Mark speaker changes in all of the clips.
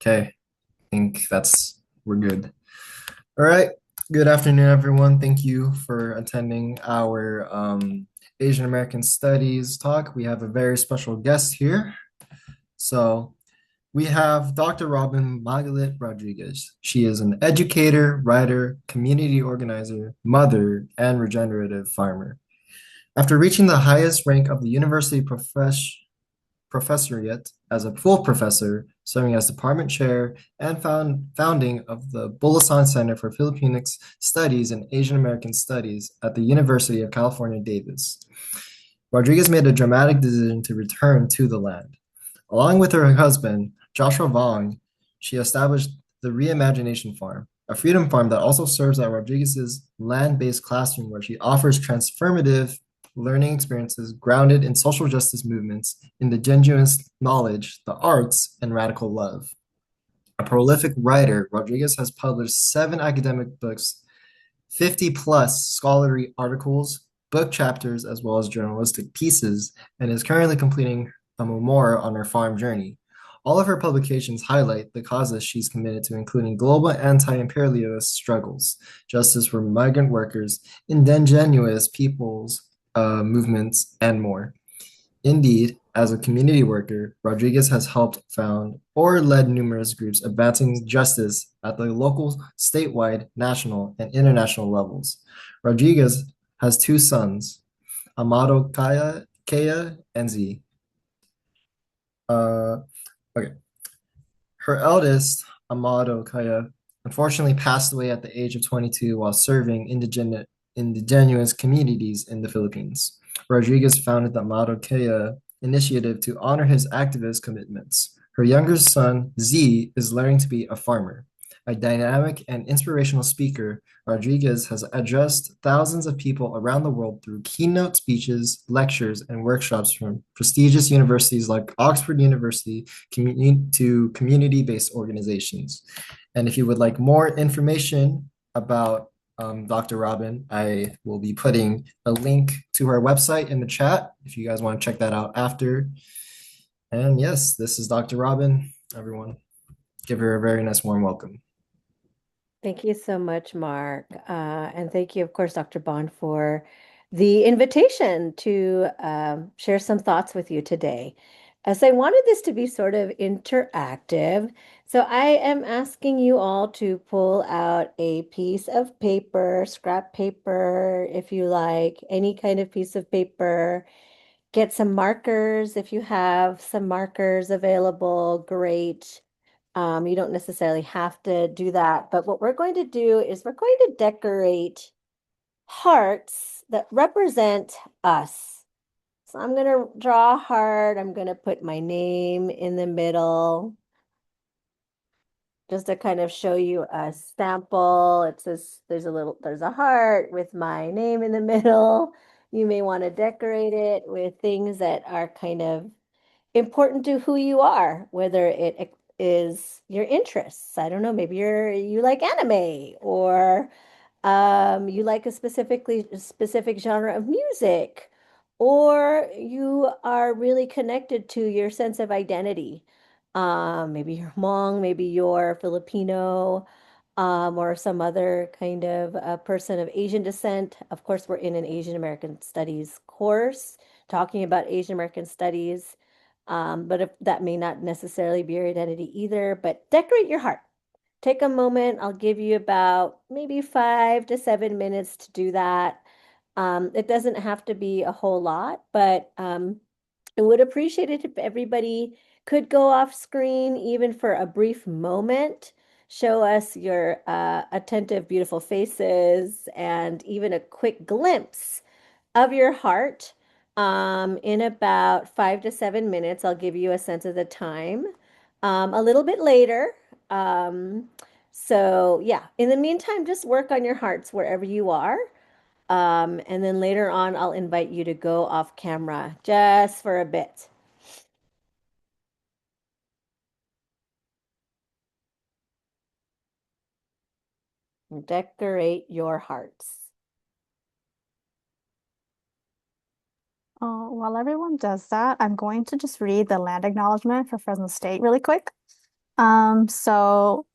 Speaker 1: Okay, I think we're good. All right. Good afternoon, everyone. Thank you for attending our Asian American Studies talk. We have a very special guest here. So we have Dr. Robyn Magalit Rodriguez. She is an educator, writer, community organizer, mother, and regenerative farmer. After reaching the highest rank of the university professoriate as a full professor, serving as department chair and founding of the Bulasan Center for Filipino Studies and Asian American Studies at the University of California, Davis. Rodriguez made a dramatic decision to return to the land. Along with her husband, Joshua Vong, she established the Reimagination Farm, a freedom farm that also serves as Rodriguez's land-based classroom where she offers transformative learning experiences grounded in social justice movements, indigenous knowledge, the arts, and radical love. A prolific writer, Rodriguez has published 7 academic books, 50 plus scholarly articles, book chapters, as well as journalistic pieces, and is currently completing a memoir on her farm journey. All of her publications highlight the causes she's committed to, including global anti-imperialist struggles, justice for migrant workers, indigenous peoples movements, and more. Indeed, as a community worker, Rodriguez has helped found or led numerous groups advancing justice at the local, statewide, national, and international levels. Rodriguez has 2 sons, Amado Kaya, and Z. Uh, okay. Her eldest, Amado Kaya, unfortunately passed away at the age of 22 while serving indigenous communities in the Philippines. Rodriguez founded the Amado Kaya initiative to honor his activist commitments. Her younger son, Z, is learning to be a farmer. A dynamic and inspirational speaker, Rodriguez has addressed thousands of people around the world through keynote speeches, lectures, and workshops from prestigious universities like Oxford University to community-based organizations. And if you would like more information about Dr. Robyn, I will be putting a link to her website in the chat if you guys want to check that out after. And yes, this is Dr. Robyn. Everyone, give her a very nice warm welcome.
Speaker 2: Thank you so much, Mark. And thank you, of course, Dr. Bond, for the invitation to share some thoughts with you today. As I wanted this to be sort of interactive, so I am asking you all to pull out a piece of paper, scrap paper, if you like, any kind of piece of paper. Get some markers if you have some markers available, great. You don't necessarily have to do that, but what we're going to do is we're going to decorate hearts that represent us. So I'm going to draw a heart. I'm going to put my name in the middle just to kind of show you a sample. It says there's a heart with my name in the middle. You may want to decorate it with things that are kind of important to who you are, whether it is your interests. I don't know, maybe you like anime or you like a specific genre of music, or you are really connected to your sense of identity. Maybe you're Hmong, maybe you're Filipino, or some other kind of person of Asian descent. Of course, we're in an Asian American Studies course talking about Asian American Studies. But if that may not necessarily be your identity either, but decorate your heart. Take a moment. I'll give you about maybe 5 to 7 minutes to do that. It doesn't have to be a whole lot, but I would appreciate it if everybody could go off screen even for a brief moment. Show us your attentive, beautiful faces and even a quick glimpse of your heart. In about 5 to 7 minutes, I'll give you a sense of the time. A little bit later. So yeah, in the meantime, just work on your hearts wherever you are. And then later on, I'll invite you to go off camera just for a bit. Decorate your hearts.
Speaker 3: While everyone does that, I'm going to just read the land acknowledgement for Fresno State really quick. So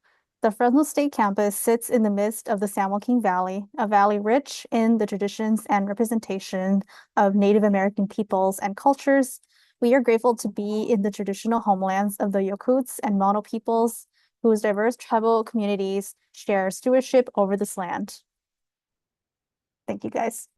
Speaker 3: the Fresno State campus sits in the midst of the San Joaquin Valley, a valley rich in the traditions and representation of Native American peoples and cultures. We are grateful to be in the traditional homelands of the Yokuts and Mono peoples, whose diverse tribal communities share stewardship over this land. Thank you, guys.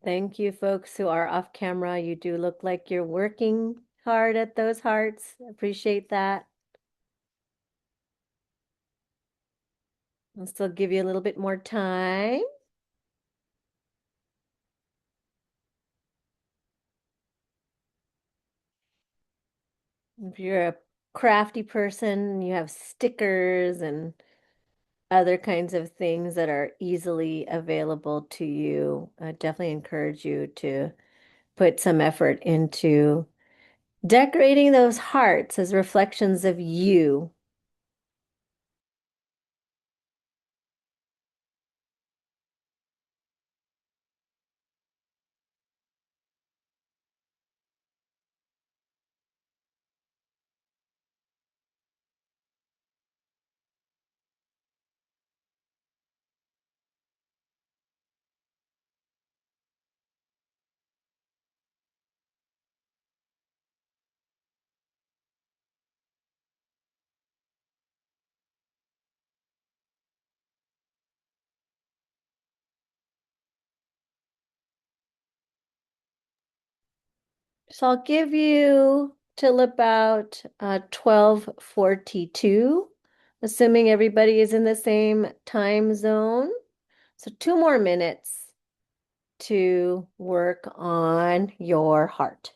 Speaker 2: Thank you, folks who are off camera. You do look like you're working hard at those hearts. Appreciate that. I'll still give you a little bit more time. If you're a crafty person, you have stickers and other kinds of things that are easily available to you. I definitely encourage you to put some effort into decorating those hearts as reflections of you. So I'll give you till about 12:42, assuming everybody is in the same time zone. So 2 more minutes to work on your heart.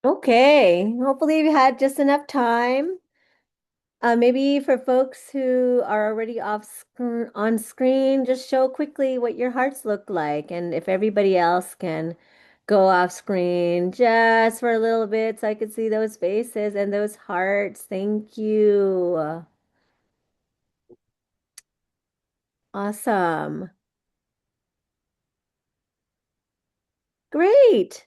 Speaker 2: Okay, hopefully you had just enough time. Maybe for folks who are already on screen, just show quickly what your hearts look like. And if everybody else can go off screen just for a little bit so I could see those faces and those hearts. Thank you. Awesome. Great.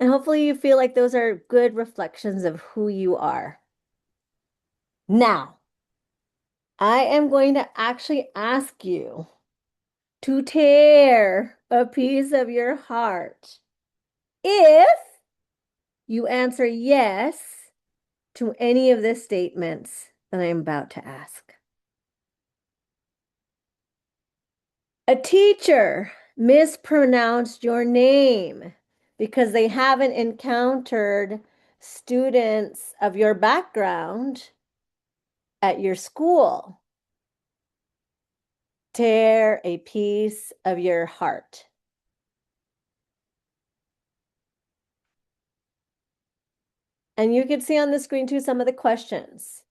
Speaker 2: And hopefully you feel like those are good reflections of who you are. Now, I am going to actually ask you to tear a piece of your heart if you answer yes to any of the statements that I'm about to ask. A teacher mispronounced your name because they haven't encountered students of your background at your school. Tear a piece of your heart. And you can see on the screen too some of the questions.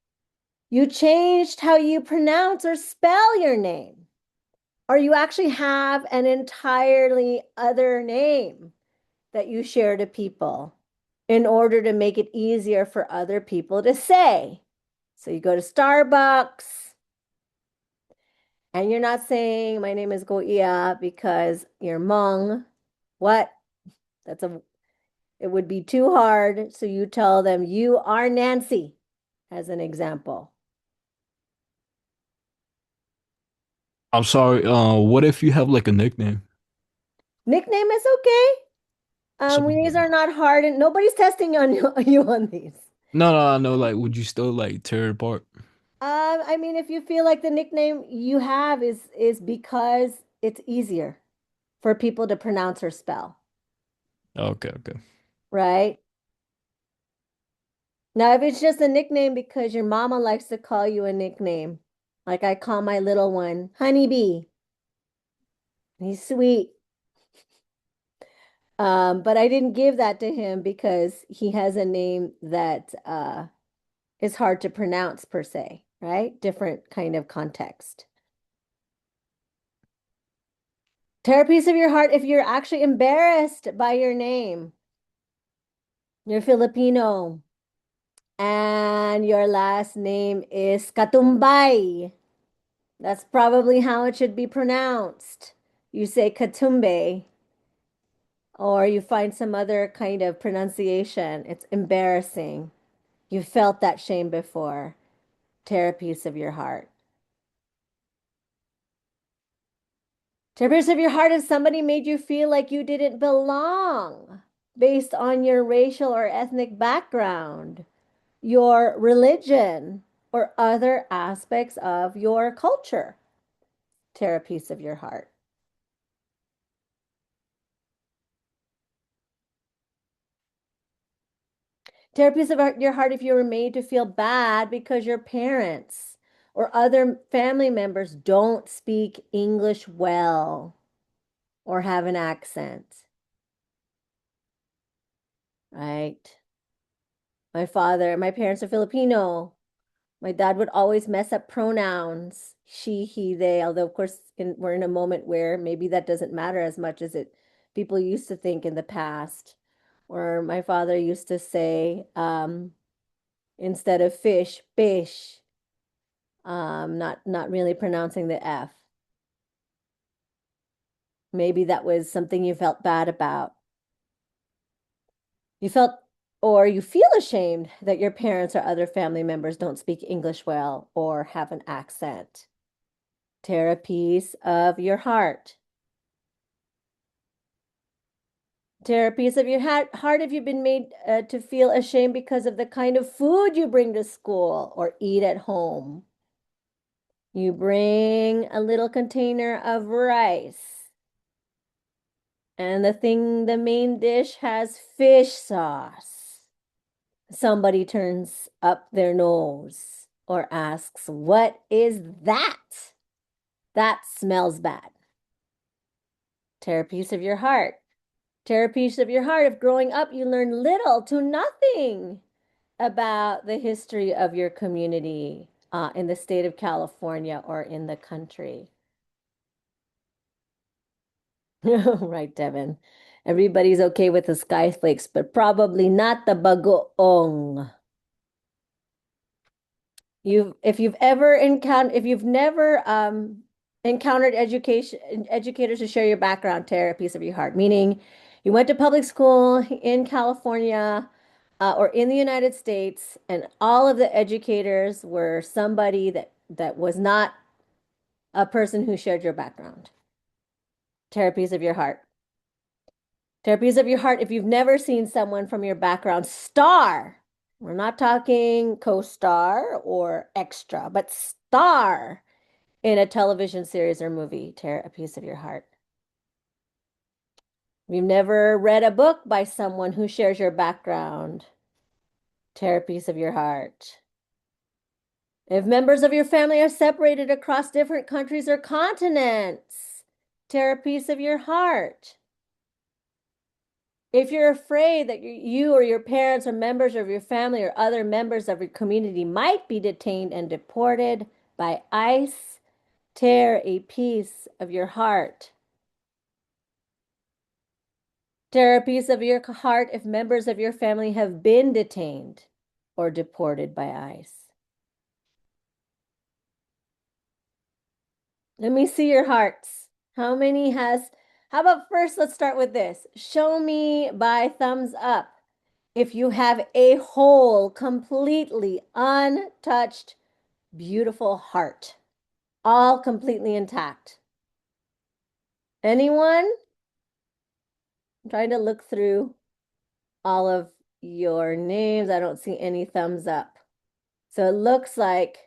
Speaker 2: You changed how you pronounce or spell your name, or you actually have an entirely other name that you share to people in order to make it easier for other people to say. So you go to Starbucks and you're not saying, my name is Goia because you're Hmong. What? It would be too hard. So you tell them you are Nancy as an example.
Speaker 4: I'm sorry. What if you have like a nickname?
Speaker 2: Nickname is okay.
Speaker 4: So
Speaker 2: These are not hard and nobody's testing on you on these.
Speaker 4: no, I know. Like, would you still like tear it apart?
Speaker 2: I mean, if you feel like the nickname you have is because it's easier for people to pronounce or spell,
Speaker 4: Okay, okay.
Speaker 2: right? Now, if it's just a nickname because your mama likes to call you a nickname, like I call my little one Honeybee. He's sweet. But I didn't give that to him because he has a name that is hard to pronounce per se, right? Different kind of context. Tear a piece of your heart if you're actually embarrassed by your name. You're Filipino and your last name is Katumbay. That's probably how it should be pronounced. You say Katumbe, or you find some other kind of pronunciation. It's embarrassing. You felt that shame before. Tear a piece of your heart. Tear a piece of your heart if somebody made you feel like you didn't belong based on your racial or ethnic background, your religion, or other aspects of your culture. Tear a piece of your heart. Tear a piece of your heart if you were made to feel bad because your parents or other family members don't speak English well or have an accent, right? My parents are Filipino. My dad would always mess up pronouns, she, he, they, although of course we're in a moment where maybe that doesn't matter as much as it people used to think in the past. Or my father used to say, instead of fish, fish, not really pronouncing the F. Maybe that was something you felt bad about. You felt or you feel ashamed that your parents or other family members don't speak English well or have an accent. Tear a piece of your heart. Tear a piece of your heart if you've been made to feel ashamed because of the kind of food you bring to school or eat at home. You bring a little container of rice, and the main dish has fish sauce. Somebody turns up their nose or asks, "What is that? That smells bad." Tear a piece of your heart Tear a piece of your heart if growing up you learned little to nothing about the history of your community in the state of California or in the country. Right, Devin. Everybody's okay with the skyflakes, but probably not the bagoong. If you've ever encountered, if you've never encountered educators to share your background, tear a piece of your heart. Meaning, you went to public school in California or in the United States, and all of the educators were somebody that was not a person who shared your background. Tear a piece of your heart. Tear a piece of your heart if you've never seen someone from your background star. We're not talking co-star or extra, but star in a television series or movie. Tear a piece of your heart. If you've never read a book by someone who shares your background, tear a piece of your heart. If members of your family are separated across different countries or continents, tear a piece of your heart. If you're afraid that you or your parents or members of your family or other members of your community might be detained and deported by ICE, tear a piece of your heart. Tear a piece of your heart if members of your family have been detained or deported by ICE. Let me see your hearts. How about first, let's start with this. Show me by thumbs up if you have a whole, completely untouched, beautiful heart, all completely intact. Anyone? I'm trying to look through all of your names. I don't see any thumbs up. So it looks like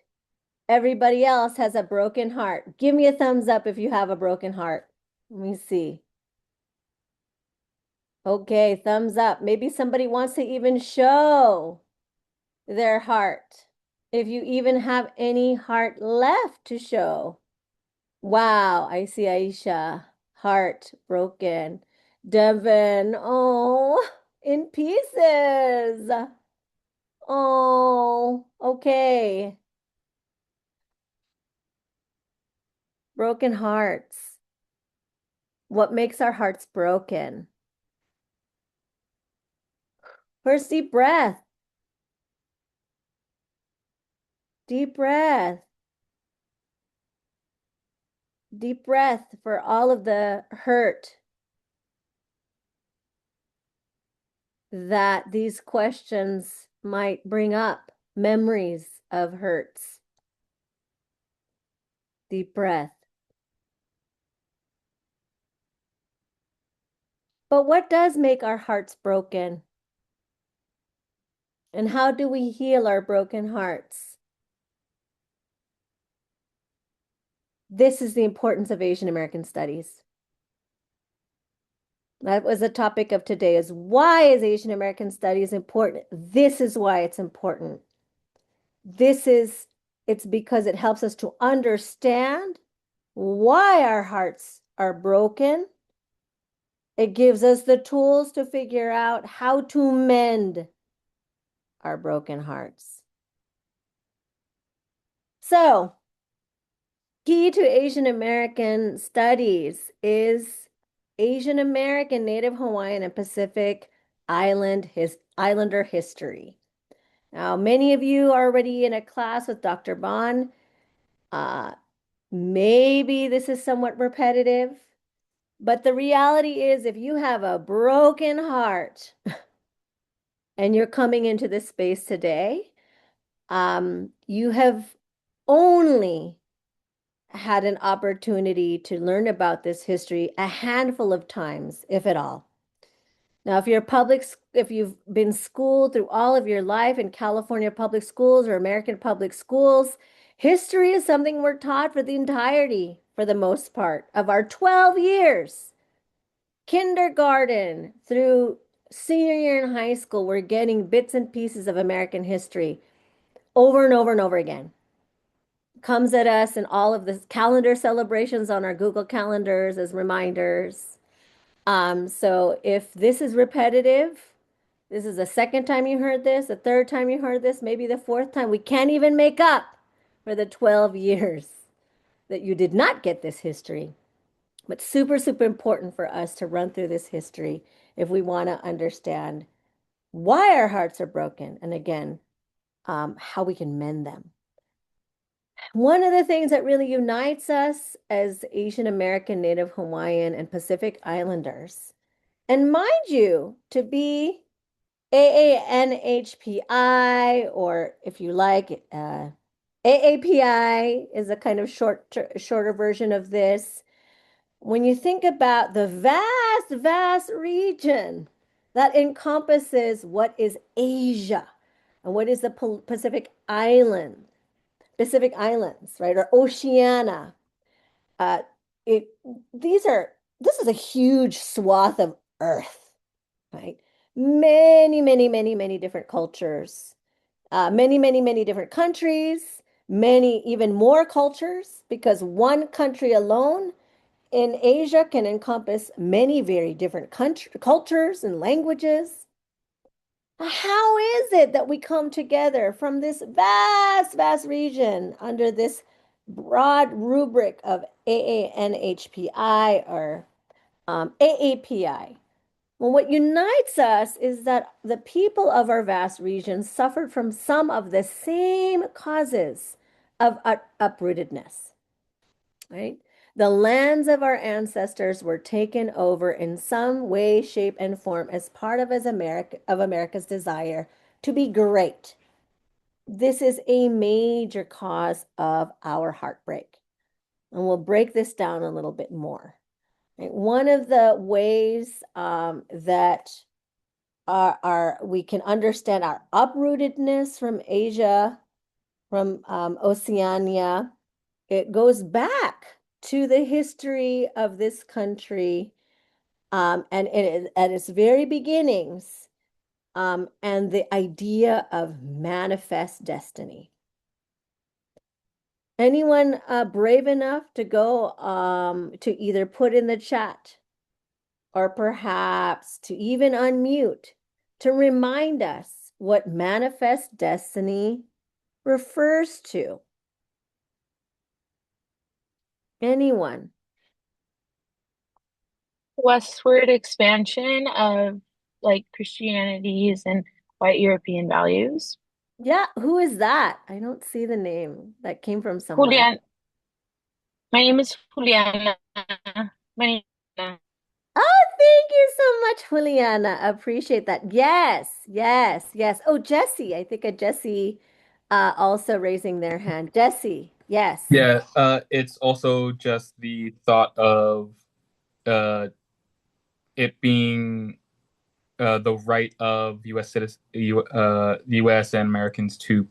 Speaker 2: everybody else has a broken heart. Give me a thumbs up if you have a broken heart. Let me see. Okay, thumbs up. Maybe somebody wants to even show their heart. If you even have any heart left to show. Wow, I see Aisha. Heart broken. Devin, oh, in pieces. Oh, okay. Broken hearts. What makes our hearts broken? First, deep breath. Deep breath. Deep breath for all of the hurt that these questions might bring up, memories of hurts. Deep breath. But what does make our hearts broken? And how do we heal our broken hearts? This is the importance of Asian American studies. That was the topic of today, is why is Asian American studies important? This is why it's important. It's because it helps us to understand why our hearts are broken. It gives us the tools to figure out how to mend our broken hearts. So, key to Asian American studies is Asian American, Native Hawaiian, and Pacific Islander history. Now, many of you are already in a class with Dr. Bond. Maybe this is somewhat repetitive, but the reality is if you have a broken heart and you're coming into this space today, you have only had an opportunity to learn about this history a handful of times, if at all. Now, if you've been schooled through all of your life in California public schools or American public schools, history is something we're taught for the entirety, for the most part, of our 12 years. Kindergarten through senior year in high school, we're getting bits and pieces of American history over and over and over again. Comes at us in all of the calendar celebrations on our Google calendars as reminders. So if this is repetitive, this is the second time you heard this, the third time you heard this, maybe the fourth time, we can't even make up for the 12 years that you did not get this history. But super, super important for us to run through this history if we want to understand why our hearts are broken and again, how we can mend them. One of the things that really unites us as Asian American, Native Hawaiian, and Pacific Islanders, and mind you, to be AANHPI, or if you like, AAPI is a kind of shorter version of this. When you think about the vast, vast region that encompasses what is Asia and what is the Pacific Islands, right, or Oceania, uh, it this is a huge swath of Earth, right? Many, many, many, many different cultures, many, many, many different countries, many even more cultures, because one country alone in Asia can encompass many very different cultures and languages. How is it that we come together from this vast, vast region under this broad rubric of AANHPI or AAPI? Well, what unites us is that the people of our vast region suffered from some of the same causes of uprootedness, right? The lands of our ancestors were taken over in some way, shape, and form as part of America's desire to be great. This is a major cause of our heartbreak. And we'll break this down a little bit more. Right? One of the ways that we can understand our uprootedness from Asia, from Oceania, it goes back to the history of this country, and at its very beginnings, and the idea of manifest destiny. Anyone brave enough to go to either put in the chat or perhaps to even unmute to remind us what manifest destiny refers to? Anyone?
Speaker 5: Westward expansion of like Christianities and white European values.
Speaker 2: Yeah, who is that? I don't see the name. That came from somewhere.
Speaker 5: Julian, my name is Juliana. My name
Speaker 2: Oh, thank you so much, Juliana. Appreciate that. Yes, yes, yes. Oh, Jesse. I think a Jesse also raising their hand. Jesse, yes.
Speaker 6: Yeah, it's also just the thought of uh, it being the right of U.S. and Americans to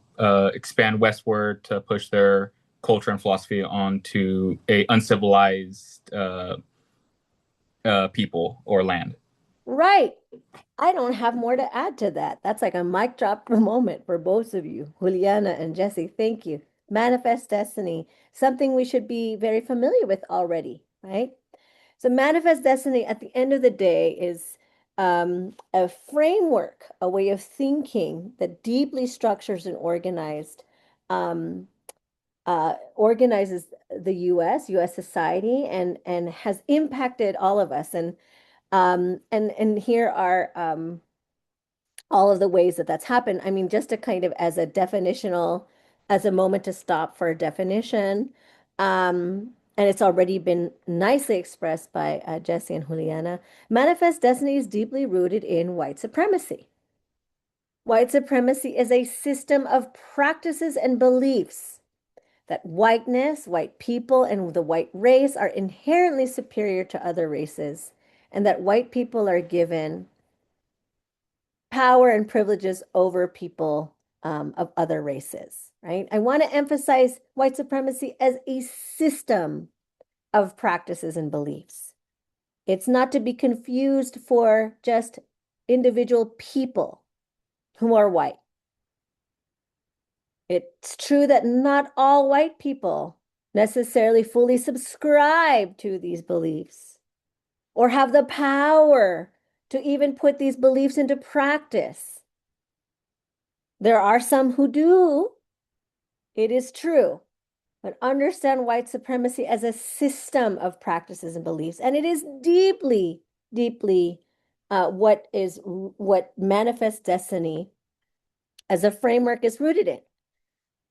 Speaker 6: expand westward to push their culture and philosophy onto a uncivilized people or land.
Speaker 2: Right. I don't have more to add to that. That's like a mic drop moment for both of you, Juliana and Jesse. Thank you. Manifest destiny, something we should be very familiar with already, right? So, manifest destiny at the end of the day is a framework, a way of thinking that deeply structures and um, organizes the U.S. society, and has impacted all of us. And here are all of the ways that that's happened. I mean, just to kind of as a definitional, as a moment to stop for a definition. And it's already been nicely expressed by Jesse and Juliana. Manifest destiny is deeply rooted in white supremacy. White supremacy is a system of practices and beliefs that whiteness, white people, and the white race are inherently superior to other races, and that white people are given power and privileges over people of other races, right? I want to emphasize white supremacy as a system of practices and beliefs. It's not to be confused for just individual people who are white. It's true that not all white people necessarily fully subscribe to these beliefs, or have the power to even put these beliefs into practice. There are some who do, it is true, but understand white supremacy as a system of practices and beliefs. And it is deeply, deeply what manifest destiny as a framework is rooted in.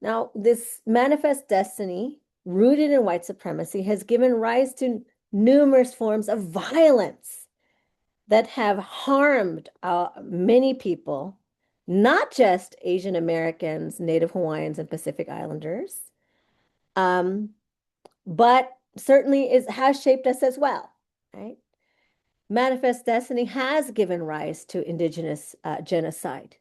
Speaker 2: Now, this manifest destiny, rooted in white supremacy, has given rise to numerous forms of violence that have harmed many people, not just Asian Americans, Native Hawaiians, and Pacific Islanders, but certainly has shaped us as well, right? Manifest destiny has given rise to indigenous genocide.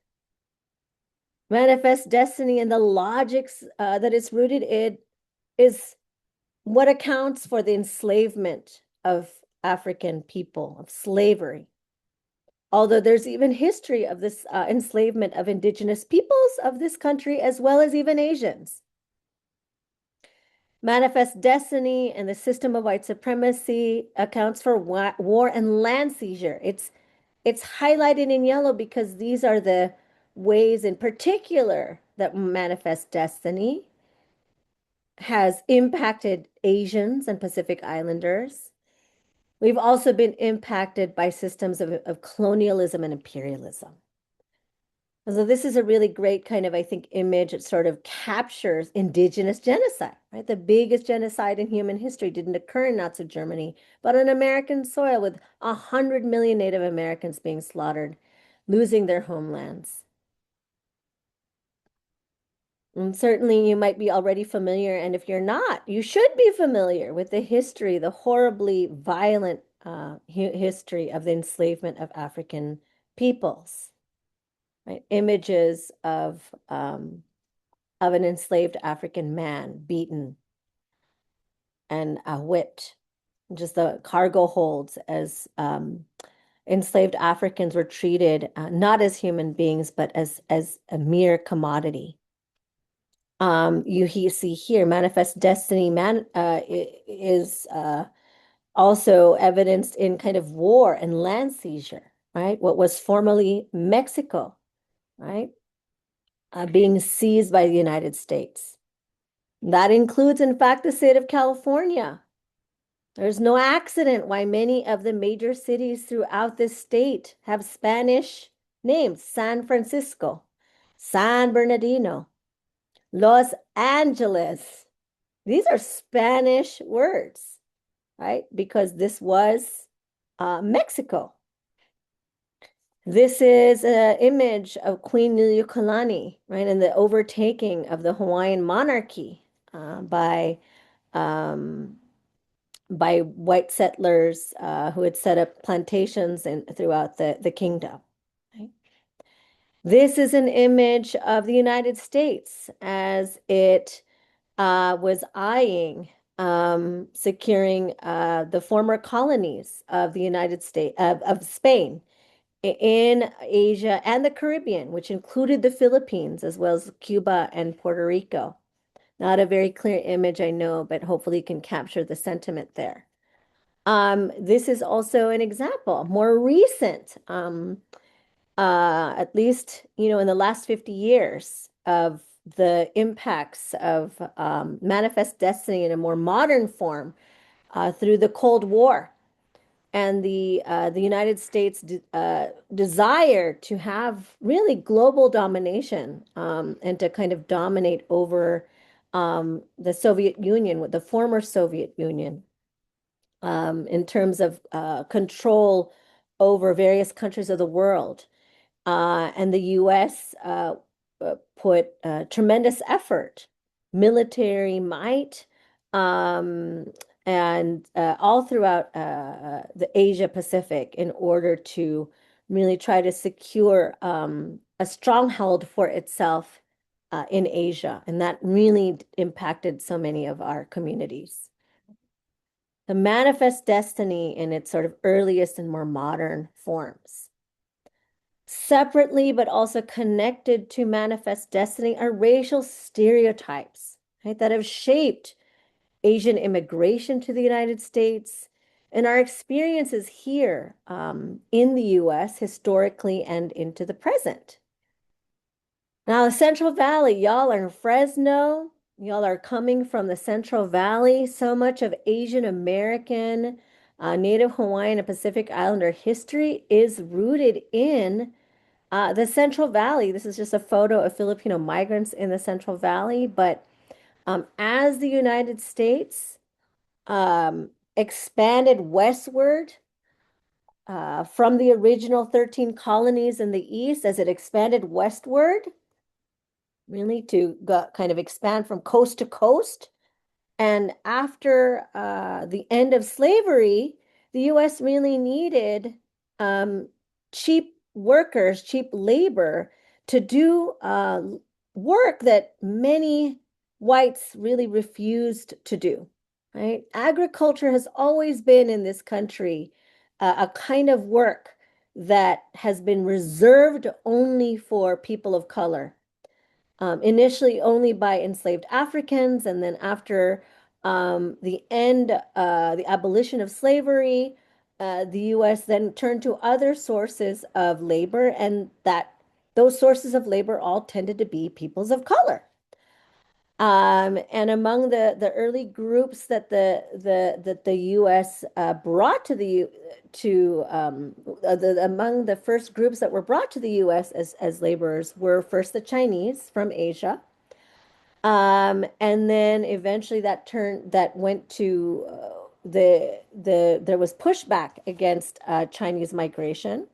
Speaker 2: Manifest destiny and the logics that it's rooted in is what accounts for the enslavement of African people, of slavery. Although there's even history of this enslavement of indigenous peoples of this country, as well as even Asians. Manifest destiny and the system of white supremacy accounts for war and land seizure. It's highlighted in yellow because these are the ways in particular that manifest destiny has impacted Asians and Pacific Islanders. We've also been impacted by systems of colonialism and imperialism. So this is a really great kind of, I think, image. That sort of captures indigenous genocide, right? The biggest genocide in human history didn't occur in Nazi Germany, but on American soil with 100 million Native Americans being slaughtered, losing their homelands. And certainly you might be already familiar, and if you're not, you should be familiar with the history, the horribly violent history of the enslavement of African peoples. Right? Images of an enslaved African man beaten and whipped. Just the cargo holds as enslaved Africans were treated not as human beings, but as a mere commodity. You see here, manifest destiny is also evidenced in kind of war and land seizure, right? What was formerly Mexico, right? Being seized by the United States. That includes, in fact, the state of California. There's no accident why many of the major cities throughout this state have Spanish names: San Francisco, San Bernardino, Los Angeles. These are Spanish words, right? Because this was Mexico. This is an image of Queen Liliuokalani, right, and the overtaking of the Hawaiian monarchy by white settlers who had set up plantations throughout the kingdom. Right? This is an image of the United States as it was eyeing securing the former colonies of the United States, of Spain, in Asia and the Caribbean, which included the Philippines, as well as Cuba and Puerto Rico. Not a very clear image, I know, but hopefully you can capture the sentiment there. This is also an example, more recent, at least, in the last 50 years, of the impacts of manifest destiny in a more modern form through the Cold War and the United States desire to have really global domination and to kind of dominate over the Soviet Union, the former Soviet Union, in terms of control over various countries of the world. And the U.S. Put tremendous effort, military might, and all throughout the Asia Pacific in order to really try to secure a stronghold for itself in Asia. And that really impacted so many of our communities. The manifest destiny in its sort of earliest and more modern forms. Separately, but also connected to manifest destiny, are racial stereotypes, right, that have shaped Asian immigration to the United States, and our experiences here in the US historically and into the present. Now, the Central Valley, y'all are in Fresno. Y'all are coming from the Central Valley. So much of Asian American, Native Hawaiian, and Pacific Islander history is rooted in the Central Valley. This is just a photo of Filipino migrants in the Central Valley. But as the United States expanded westward from the original 13 colonies in the east, as it expanded westward, really to kind of expand from coast to coast. And after the end of slavery, the U.S. really needed cheap workers, cheap labor to do work that many whites really refused to do, right? Agriculture has always been in this country a kind of work that has been reserved only for people of color. Initially only by enslaved Africans, and then after the abolition of slavery, the U.S. then turned to other sources of labor, and those sources of labor all tended to be peoples of color. And among the early groups that the U.S. brought to among the first groups that were brought to the U.S. as laborers were first the Chinese from Asia, and then eventually that went to there was pushback against Chinese migration,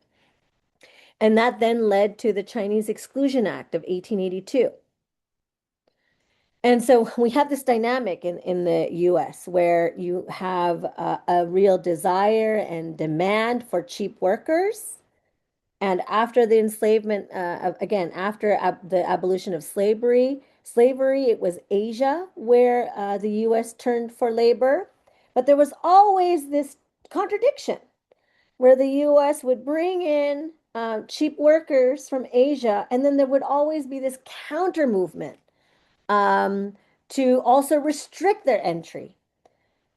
Speaker 2: and that then led to the Chinese Exclusion Act of 1882. And so we have this dynamic in the US where you have a real desire and demand for cheap workers. And after the enslavement, again, after the abolition of slavery, it was Asia where the US turned for labor. But there was always this contradiction where the US would bring in cheap workers from Asia, and then there would always be this counter movement to also restrict their entry.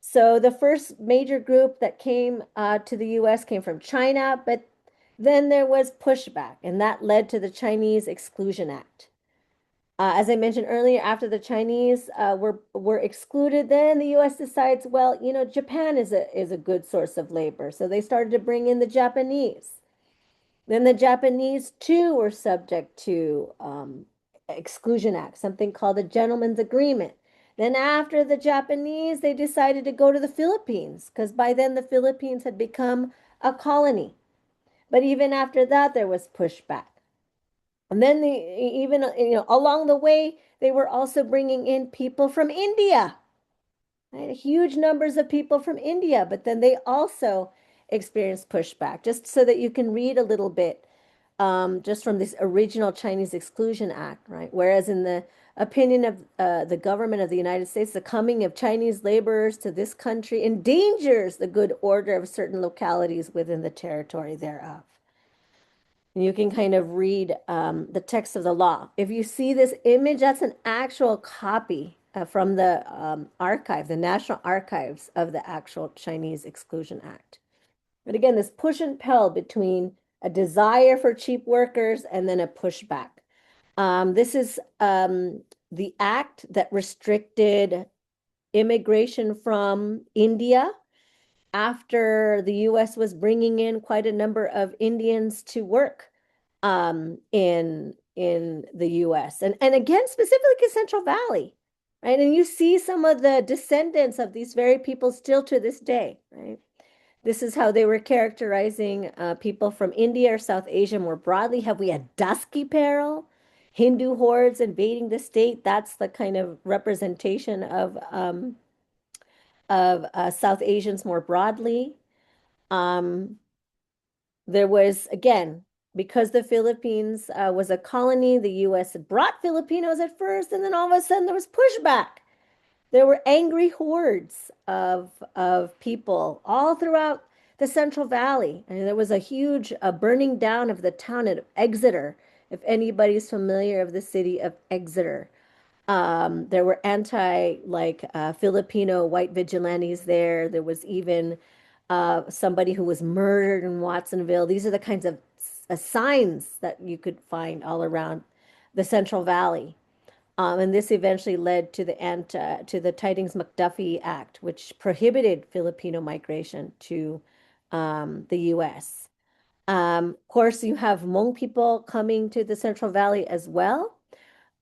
Speaker 2: So the first major group that came to the US came from China, but then there was pushback, and that led to the Chinese Exclusion Act. As I mentioned earlier, after the Chinese were excluded, then the U.S. decides, well, Japan is a good source of labor, so they started to bring in the Japanese. Then the Japanese too were subject to Exclusion Act, something called the Gentleman's Agreement. Then after the Japanese, they decided to go to the Philippines because by then the Philippines had become a colony. But even after that, there was pushback. And then even along the way, they were also bringing in people from India, right? Huge numbers of people from India, but then they also experienced pushback. Just so that you can read a little bit, just from this original Chinese Exclusion Act, right? Whereas in the opinion of the government of the United States, the coming of Chinese laborers to this country endangers the good order of certain localities within the territory thereof. And you can kind of read the text of the law. If you see this image, that's an actual copy from the archive, the National Archives of the actual Chinese Exclusion Act. But again, this push and pull between a desire for cheap workers and then a pushback. This is the act that restricted immigration from India after the U.S. was bringing in quite a number of Indians to work in the U.S. And again, specifically Central Valley, right? And you see some of the descendants of these very people still to this day, right? This is how they were characterizing people from India or South Asia more broadly. Have we a dusky peril? Hindu hordes invading the state? That's the kind of representation of South Asians more broadly. There was, again, because the Philippines was a colony, the U.S. had brought Filipinos at first, and then all of a sudden there was pushback. There were angry hordes of people all throughout the Central Valley. And there was a huge burning down of the town of Exeter, if anybody's familiar of the city of Exeter. There were Filipino white vigilantes there. There was even somebody who was murdered in Watsonville. These are the kinds of signs that you could find all around the Central Valley. And this eventually led to the Tydings-McDuffie Act, which prohibited Filipino migration to the U.S. Of course, you have Hmong people coming to the Central Valley as well.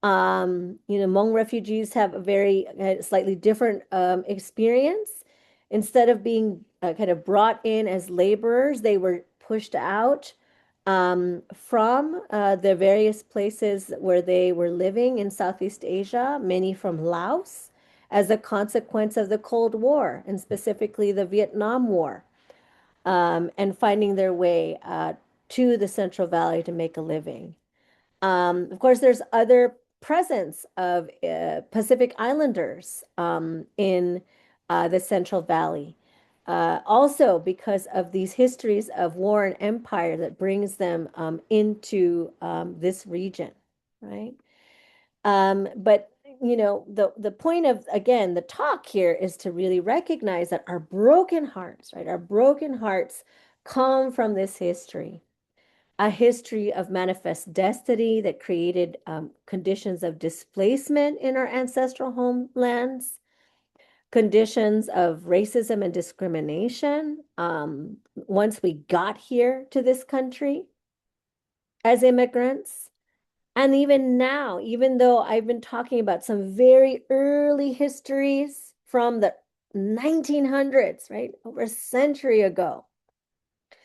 Speaker 2: Hmong refugees have a very slightly different experience. Instead of being kind of brought in as laborers, they were pushed out from the various places where they were living in Southeast Asia, many from Laos, as a consequence of the Cold War, and specifically the Vietnam War, and finding their way to the Central Valley to make a living. Of course, there's other presence of Pacific Islanders in the Central Valley. Also, because of these histories of war and empire that brings them into this region, right? But the point of, again, the talk here is to really recognize that our broken hearts, right? Our broken hearts come from this history, a history of manifest destiny that created conditions of displacement in our ancestral homelands, conditions of racism and discrimination once we got here to this country as immigrants. And even now, even though I've been talking about some very early histories from the 1900s, right, over a century ago,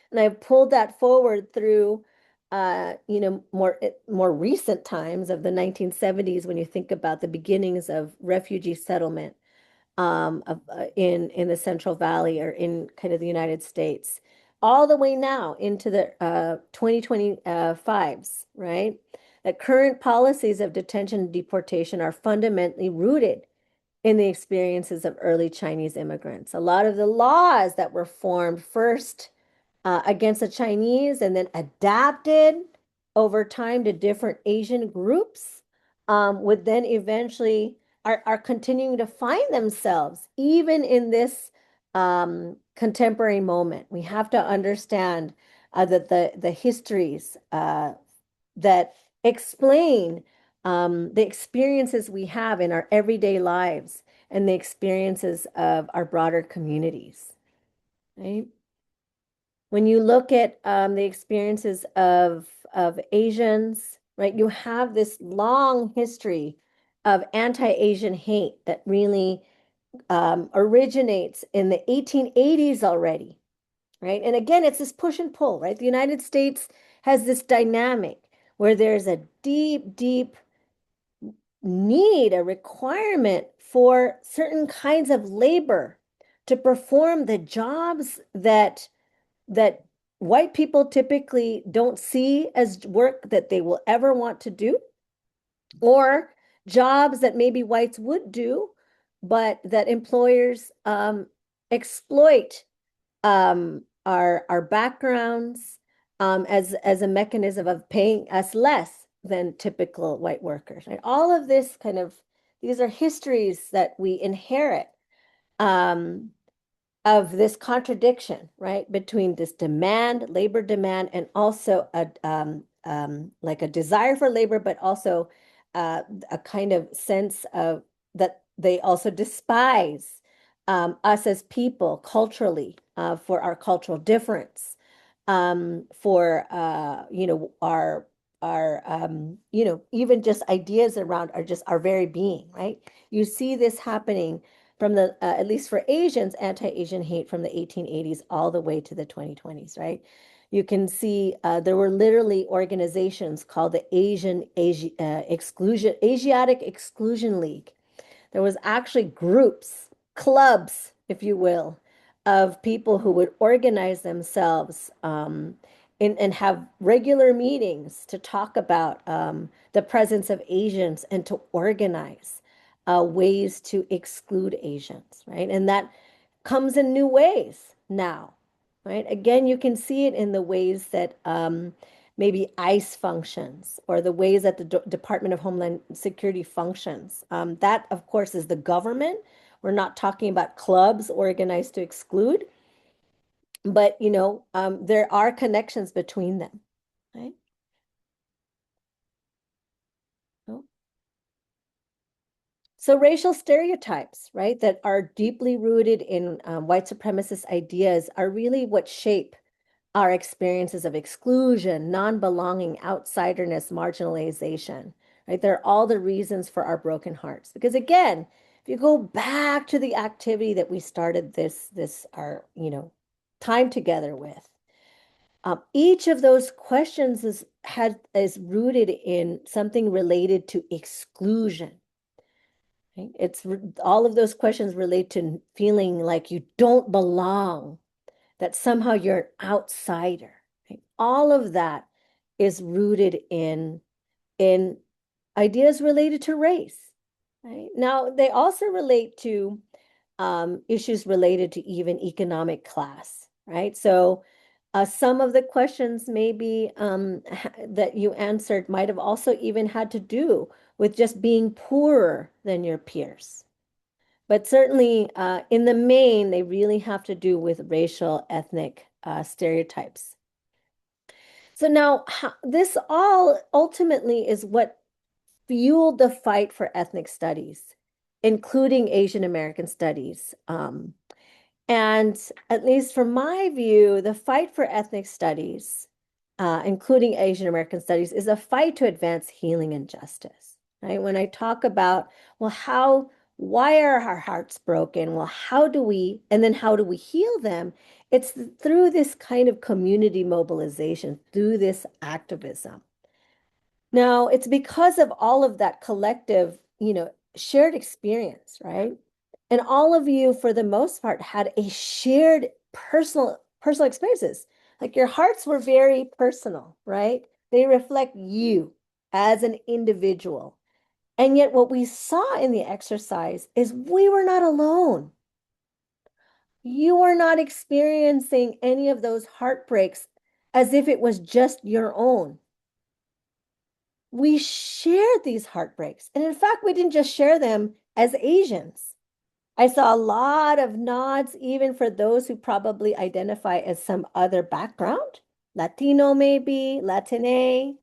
Speaker 2: and I've pulled that forward through more recent times of the 1970s, when you think about the beginnings of refugee settlement in the Central Valley or in kind of the United States, all the way now into the 2025s, right? That current policies of detention and deportation are fundamentally rooted in the experiences of early Chinese immigrants. A lot of the laws that were formed first against the Chinese and then adapted over time to different Asian groups would then eventually are continuing to find themselves even in this contemporary moment. We have to understand that the histories that explain the experiences we have in our everyday lives and the experiences of our broader communities, right? When you look at the experiences of Asians, right, you have this long history of anti-Asian hate that really originates in the 1880s already, right? And again, it's this push and pull, right? The United States has this dynamic where there's a deep, deep need, a requirement for certain kinds of labor to perform the jobs that white people typically don't see as work that they will ever want to do, or jobs that maybe whites would do, but that employers exploit our backgrounds as a mechanism of paying us less than typical white workers. Right? All of this these are histories that we inherit of this contradiction, right, between this labor demand, and also like a desire for labor, but also a kind of sense of that they also despise us as people culturally for our cultural difference, for even just ideas around our very being, right? You see this happening from the at least for Asians, anti-Asian hate from the 1880s all the way to the 2020s, right? You can see there were literally organizations called the Asiatic Exclusion League. There was actually groups, clubs, if you will, of people who would organize themselves and have regular meetings to talk about the presence of Asians and to organize ways to exclude Asians, right? And that comes in new ways now, right? Again, you can see it in the ways that maybe ICE functions, or the ways that the Department of Homeland Security functions. That, of course, is the government. We're not talking about clubs organized to exclude. but there are connections between them, right? Oh. So racial stereotypes, right, that are deeply rooted in white supremacist ideas are really what shape our experiences of exclusion, non-belonging, outsiderness, marginalization, right? They're all the reasons for our broken hearts. Because again, if you go back to the activity that we started our time together with, each of those questions is rooted in something related to exclusion. Right? All of those questions relate to feeling like you don't belong, that somehow you're an outsider. Right? All of that is rooted in ideas related to race. Right? Now, they also relate to issues related to even economic class, right? So some of the questions maybe that you answered might have also even had to do with just being poorer than your peers. But certainly in the main, they really have to do with racial, ethnic stereotypes. So now this all ultimately is what fueled the fight for ethnic studies, including Asian American studies. And at least from my view, the fight for ethnic studies, including Asian American studies, is a fight to advance healing and justice, right? When I talk about, well, why are our hearts broken? Well, how do we heal them? It's through this kind of community mobilization, through this activism. Now, it's because of all of that collective, shared experience, right? And all of you, for the most part, had a shared personal experiences. Like your hearts were very personal, right? They reflect you as an individual. And yet what we saw in the exercise is we were not alone. You were not experiencing any of those heartbreaks as if it was just your own. We shared these heartbreaks. And in fact, we didn't just share them as Asians. I saw a lot of nods, even for those who probably identify as some other background, Latino maybe, Latine,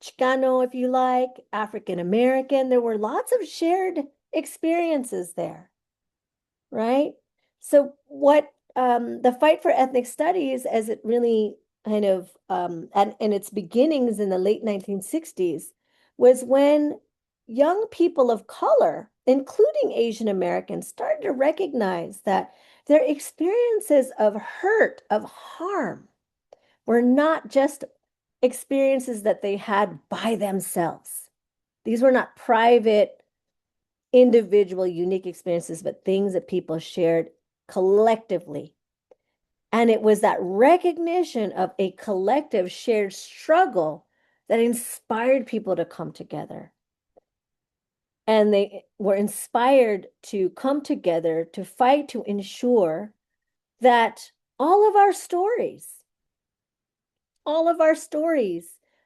Speaker 2: Chicano, if you like, African American. There were lots of shared experiences there, right? So what the fight for ethnic studies, as it really kind of and its beginnings in the late 1960s, was when young people of color, including Asian Americans, started to recognize that their experiences of hurt, of harm, were not just experiences that they had by themselves. These were not private, individual, unique experiences, but things that people shared collectively. And it was that recognition of a collective shared struggle that inspired people to come together. And they were inspired to come together to fight to ensure that all of our stories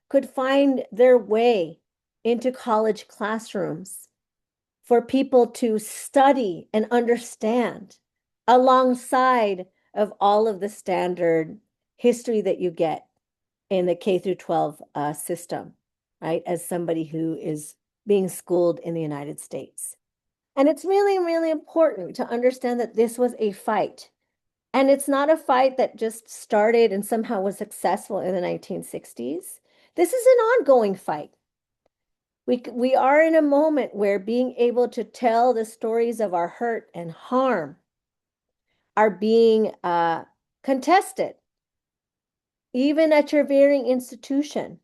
Speaker 2: could find their way into college classrooms for people to study and understand alongside of all of the standard history that you get in the K through 12 system, right? As somebody who is being schooled in the United States. And it's really, really important to understand that this was a fight. And it's not a fight that just started and somehow was successful in the 1960s. This is an ongoing fight. We are in a moment where being able to tell the stories of our hurt and harm are being contested, even at your varying institution.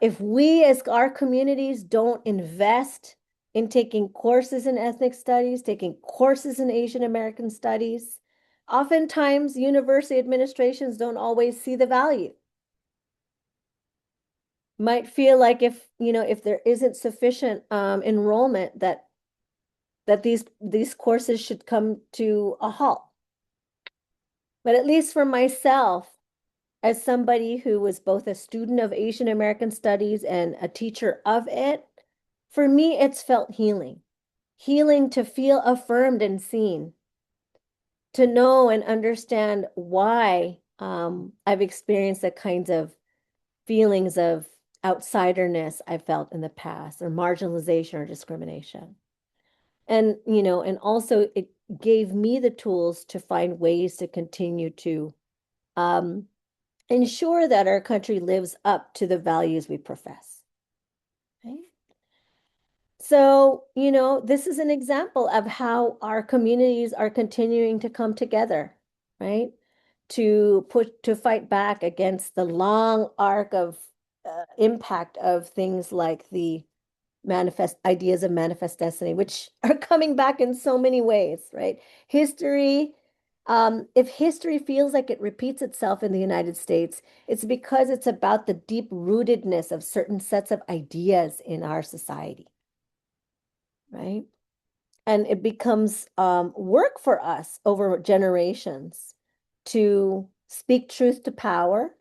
Speaker 2: If we as our communities don't invest in taking courses in ethnic studies, taking courses in Asian American studies, oftentimes university administrations don't always see the value. Might feel like if there isn't sufficient enrollment, that these courses should come to a halt. But at least for myself, as somebody who was both a student of Asian American studies and a teacher of it, for me, it's felt healing to feel affirmed and seen. to know and understand why I've experienced the kinds of feelings of outsiderness I felt in the past, or marginalization or discrimination. And, and also it gave me the tools to find ways to continue to um, ensure that our country lives up to the values we profess. Okay? So, this is an example of how our communities are continuing to come together, right? To fight back against the long arc of impact of things like the manifest ideas of manifest destiny, which are coming back in so many ways, right? History, if history feels like it repeats itself in the United States, it's because it's about the deep rootedness of certain sets of ideas in our society, right? And it becomes work for us over generations to speak truth to power,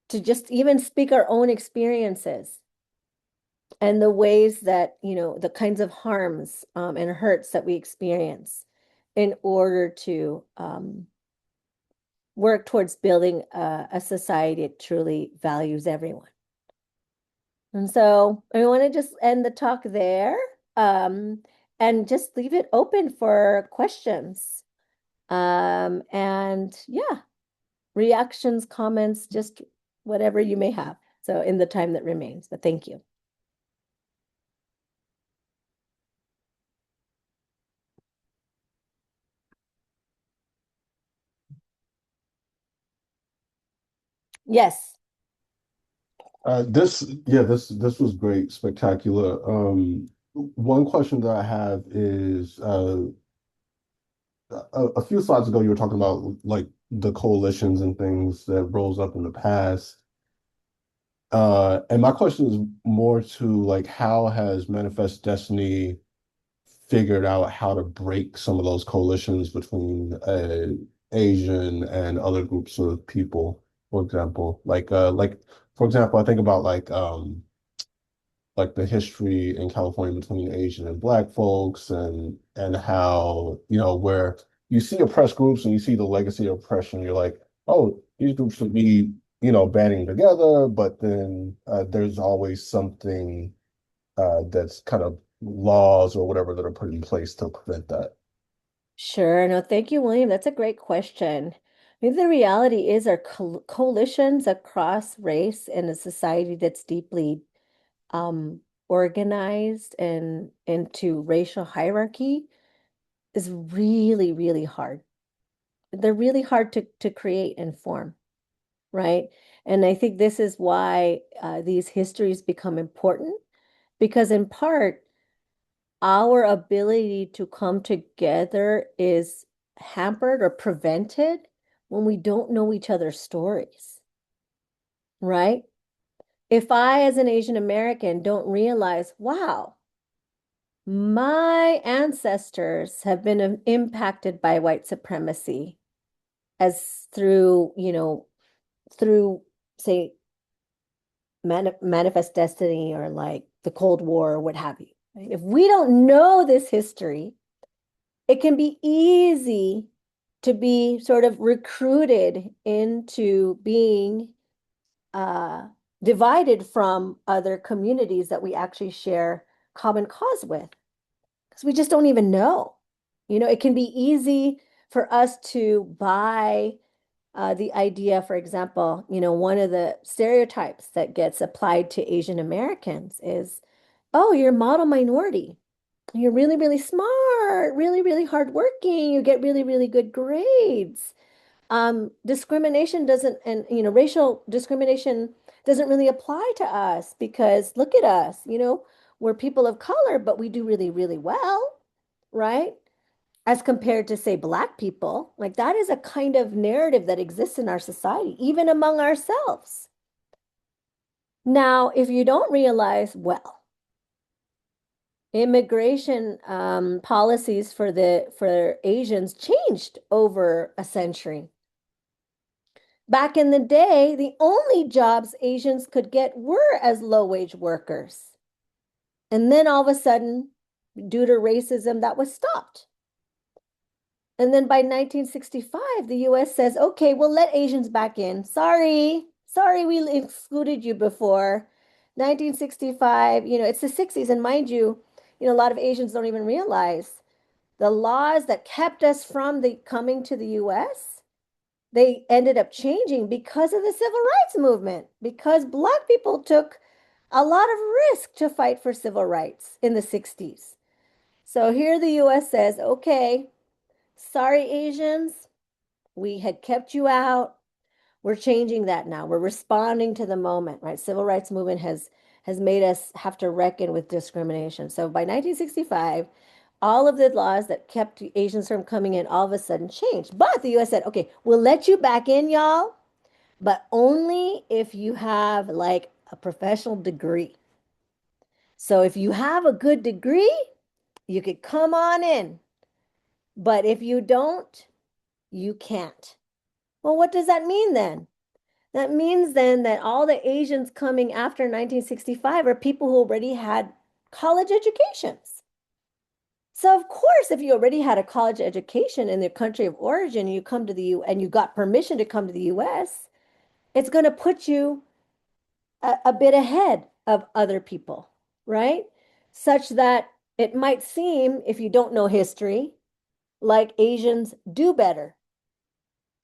Speaker 2: to just even speak our own experiences and the ways that, the kinds of harms and hurts that we experience in order to work towards building a society that truly values everyone. And so I want to just end the talk there and just leave it open for questions. And yeah, reactions, comments, just whatever you may have. So in the time that remains, but thank you. Yes.
Speaker 7: This was great, spectacular. One question that I have is a few slides ago you were talking about like the coalitions and things that rose up in the past. And my question is more to like how has Manifest Destiny figured out how to break some of those coalitions between Asian and other groups of people, for example. Like for example, I think about like the history in California between Asian and Black folks and how, where you see oppressed groups and you see the legacy of oppression, you're like, oh, these groups should be, banding together, but then there's always something that's kind of laws or whatever that are put in place to prevent that.
Speaker 2: Sure. No, thank you, William. That's a great question. Maybe the reality is our coalitions across race in a society that's deeply organized and into racial hierarchy is really, really hard. They're really hard to create and form, right? And I think this is why these histories become important because in part, our ability to come together is hampered or prevented when we don't know each other's stories, right? If I, as an Asian American, don't realize, wow, my ancestors have been impacted by white supremacy as through, through, say, manifest destiny or like the Cold War or what have you. Right? If we don't know this history, it can be easy to be sort of recruited into being divided from other communities that we actually share common cause with because we just don't even know. It can be easy for us to buy the idea, for example, one of the stereotypes that gets applied to Asian Americans is, oh, you're a model minority. You're really, really smart, really, really hardworking. You get really, really good grades. Discrimination doesn't, and racial discrimination doesn't really apply to us because look at us, we're people of color, but we do really, really well, right? As compared to, say, Black people, like that is a kind of narrative that exists in our society, even among ourselves. Now, if you don't realize, well, immigration policies for Asians changed over a century. Back in the day, the only jobs Asians could get were as low-wage workers. And then all of a sudden, due to racism, that was stopped. And then by 1965, the US says, okay, we'll let Asians back in. Sorry, we excluded you before. 1965, it's the 60s. And mind you, a lot of Asians don't even realize the laws that kept us from the coming to the US, they ended up changing because of the civil rights movement, because Black people took a lot of risk to fight for civil rights in the 60s. So here the US says, okay, sorry, Asians, we had kept you out. We're changing that now. We're responding to the moment, right? Civil rights movement has made us have to reckon with discrimination. So by 1965, all of the laws that kept Asians from coming in all of a sudden changed. But the US said, okay, we'll let you back in, y'all, but only if you have like a professional degree. So if you have a good degree, you could come on in. But if you don't, you can't. Well, what does that mean then? That means then that all the Asians coming after 1965 are people who already had college educations. So of course, if you already had a college education in their country of origin, you come to the U and you got permission to come to the US, it's going to put you a bit ahead of other people, right? Such that it might seem, if you don't know history, like Asians do better.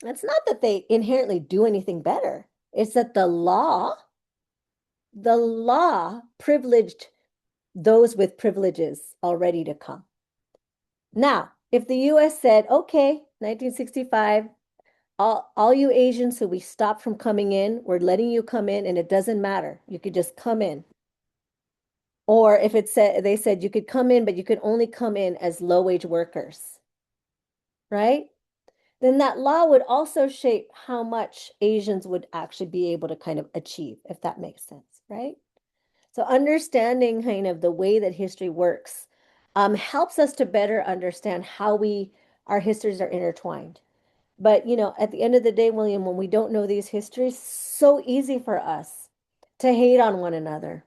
Speaker 2: It's not that they inherently do anything better. It's that the law privileged those with privileges already to come. Now, if the US said, okay, 1965, all you Asians who we stopped from coming in, we're letting you come in and it doesn't matter. You could just come in. Or if they said you could come in, but you could only come in as low-wage workers, right? Then that law would also shape how much Asians would actually be able to kind of achieve, if that makes sense, right? So understanding kind of the way that history works helps us to better understand how our histories are intertwined. But, at the end of the day, William, when we don't know these histories, so easy for us to hate on one another,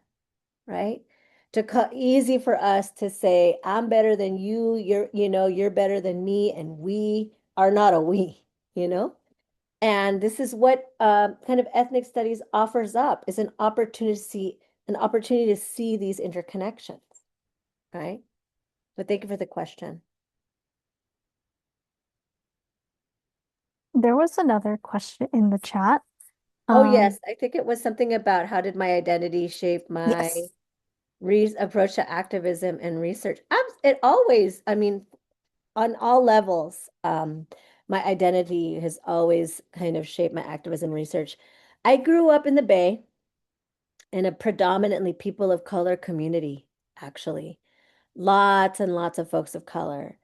Speaker 2: right? Easy for us to say, I'm better than you, you're better than me, and we are not a we, you know? And this is what kind of ethnic studies offers up is an opportunity to see these interconnections, right? But thank you for the question.
Speaker 3: There was another question in the chat.
Speaker 2: Oh, yes. I think it was something about how did my identity shape my
Speaker 3: Yes.
Speaker 2: approach to activism and research. It always, I mean, on all levels, my identity has always kind of shaped my activism research. I grew up in the Bay in a predominantly people of color community, actually. Lots and lots of folks of color.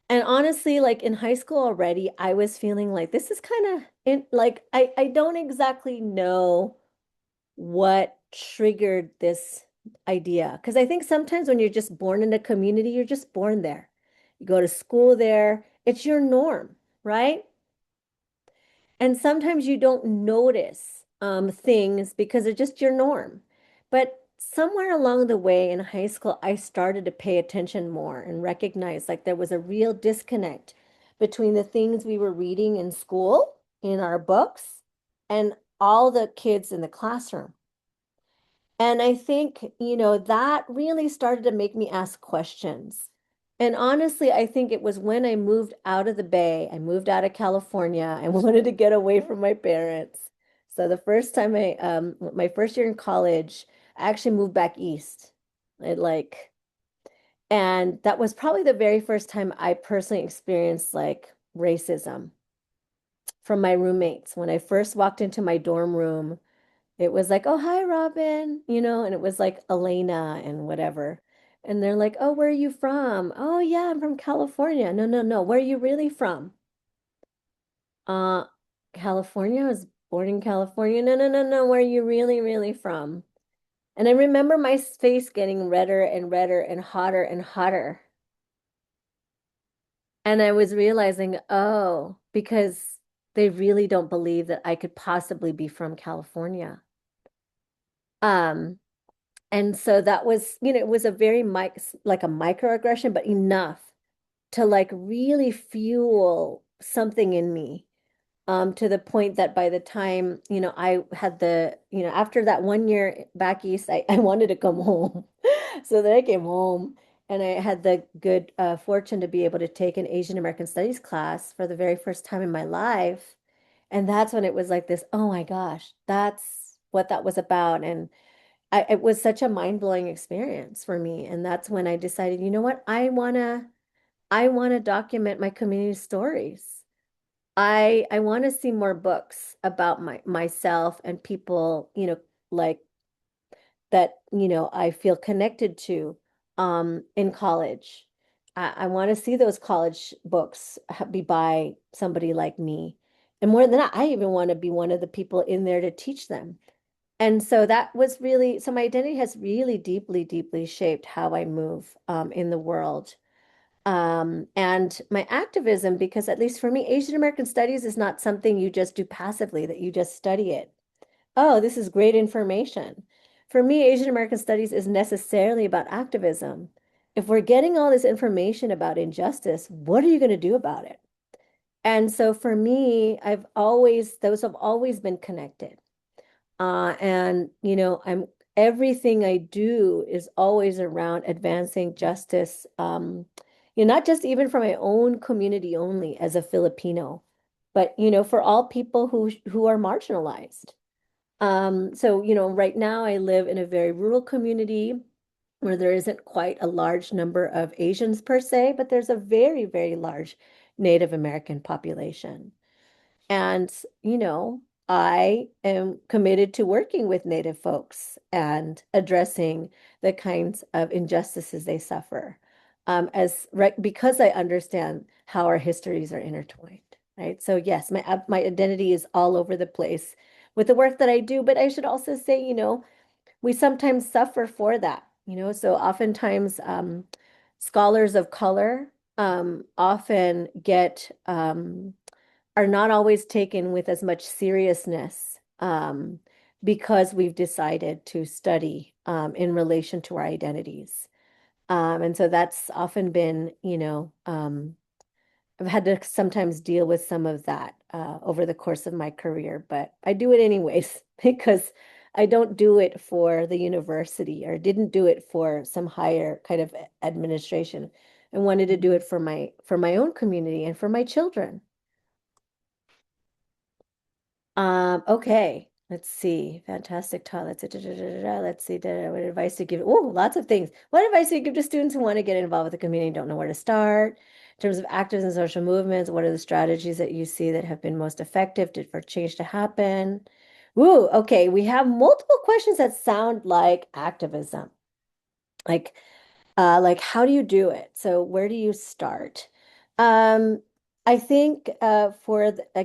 Speaker 2: And honestly, like in high school already, I was feeling like this is kind of like I don't exactly know what triggered this idea. Because I think sometimes when you're just born in a community, you're just born there. You go to school there, it's your norm, right? And sometimes you don't notice things because they're just your norm. But somewhere along the way in high school, I started to pay attention more and recognize like there was a real disconnect between the things we were reading in school, in our books, and all the kids in the classroom. And I think, that really started to make me ask questions. And honestly, I think it was when I moved out of the Bay, I moved out of California, I wanted to get away from my parents. So the first time my first year in college, I actually moved back east. And that was probably the very first time I personally experienced like racism from my roommates. When I first walked into my dorm room, it was like, oh, hi, Robyn, and it was like Elena and whatever. And they're like, oh, where are you from? Oh, yeah, I'm from California. No, no, no. Where are you really from? Uh, California. I was born in California. No, no, no, no. Where are you really, really from? And I remember my face getting redder and redder and hotter and hotter. And I was realizing, oh, because they really don't believe that I could possibly be from California. Um, And so that was, it was a very like a microaggression, but enough to like really fuel something in me. To the point that by the time, I had after that 1 year back east, I wanted to come home. So then I came home and I had the good fortune to be able to take an Asian American Studies class for the very first time in my life. And that's when it was like this, oh my gosh, that's what that was about. And it was such a mind-blowing experience for me. And that's when I decided, you know what, I wanna document my community stories. I want to see more books about myself and people, like that, I feel connected to in college. I want to see those college books be by somebody like me. And more than that, I even want to be one of the people in there to teach them. And so that was really, so my identity has really deeply, deeply shaped how I move in the world. And my activism, because at least for me, Asian American studies is not something you just do passively, that you just study it. Oh, this is great information. For me, Asian American studies is necessarily about activism. If we're getting all this information about injustice, what are you going to do about it? And so for me, those have always been connected. And I'm everything I do is always around advancing justice. Not just even for my own community only as a Filipino, but for all people who are marginalized. So right now I live in a very rural community where there isn't quite a large number of Asians per se, but there's a very, very large Native American population. And, I am committed to working with Native folks and addressing the kinds of injustices they suffer, because I understand how our histories are intertwined, right? So yes, my identity is all over the place with the work that I do, but I should also say, we sometimes suffer for that, so oftentimes scholars of color often are not always taken with as much seriousness because we've decided to study in relation to our identities. And so that's often been, I've had to sometimes deal with some of that over the course of my career, but I do it anyways because I don't do it for the university or didn't do it for some higher kind of administration. I wanted to do it for my own community and for my children. Okay. Let's see. Fantastic talk. Let's see. What advice to give? Oh, lots of things. What advice do you give to students who want to get involved with the community and don't know where to start? In terms of activism and social movements, what are the strategies that you see that have been most effective for change to happen? Ooh, okay. We have multiple questions that sound like activism. Like how do you do it? So where do you start? Um, I think I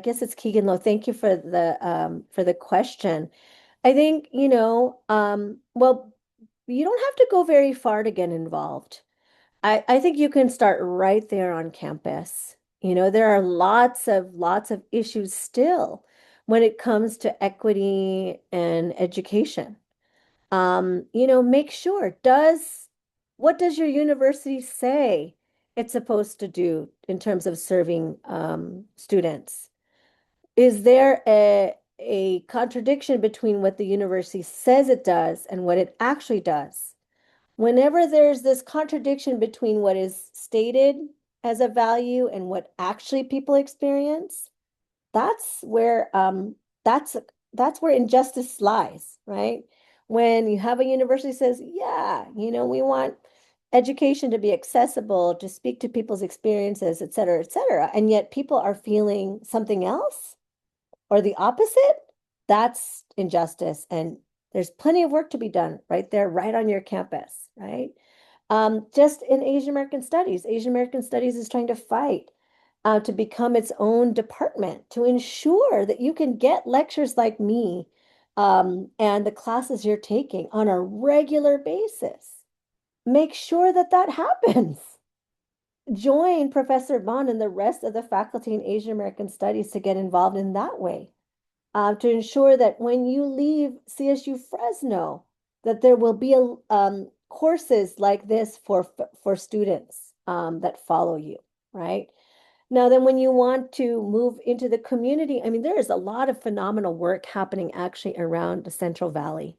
Speaker 2: guess it's Keegan Lowe. Thank you for the question. I think, well, you don't have to go very far to get involved. I think you can start right there on campus. There are lots of issues still when it comes to equity and education. Make sure, what does your university say it's supposed to do in terms of serving students? Is there a contradiction between what the university says it does and what it actually does? Whenever there's this contradiction between what is stated as a value and what actually people experience, that's where that's that's where injustice lies, right? When you have a university says, yeah, we want education to be accessible, to speak to people's experiences, et cetera, and yet people are feeling something else or the opposite, that's injustice. And there's plenty of work to be done right there, right on your campus, right? Just in Asian American Studies is trying to fight to become its own department to ensure that you can get lectures like me and the classes you're taking on a regular basis. Make sure that that happens. Join Professor Bond and the rest of the faculty in Asian American Studies to get involved in that way, to ensure that when you leave CSU Fresno, that there will be courses like this for students that follow you. right? Now, then when you want to move into the community, I mean, there is a lot of phenomenal work happening actually around the Central Valley.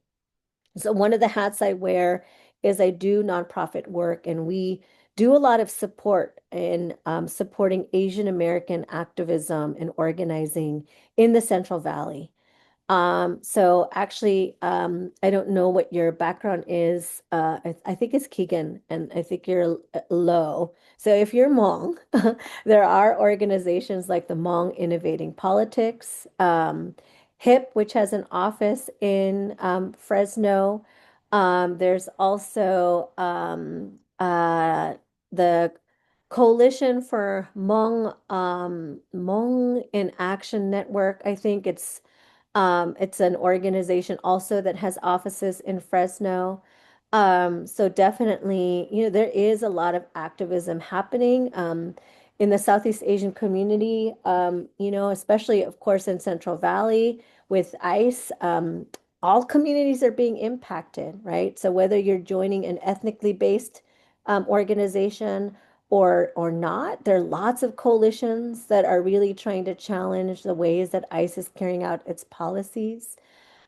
Speaker 2: So one of the hats I wear is I do nonprofit work, and we do a lot of support in supporting Asian American activism and organizing in the Central Valley. So actually, I don't know what your background is. I think it's Keegan, and I think you're low. So if you're Hmong, there are organizations like the Hmong Innovating Politics, HIP, which has an office in Fresno. There's also the Coalition for Hmong in Action Network. I think it's an organization also that has offices in Fresno. So definitely, there is a lot of activism happening in the Southeast Asian community, especially, of course, in Central Valley with ICE. All communities are being impacted, right? So whether you're joining an ethnically based organization or not. There are lots of coalitions that are really trying to challenge the ways that ICE is carrying out its policies.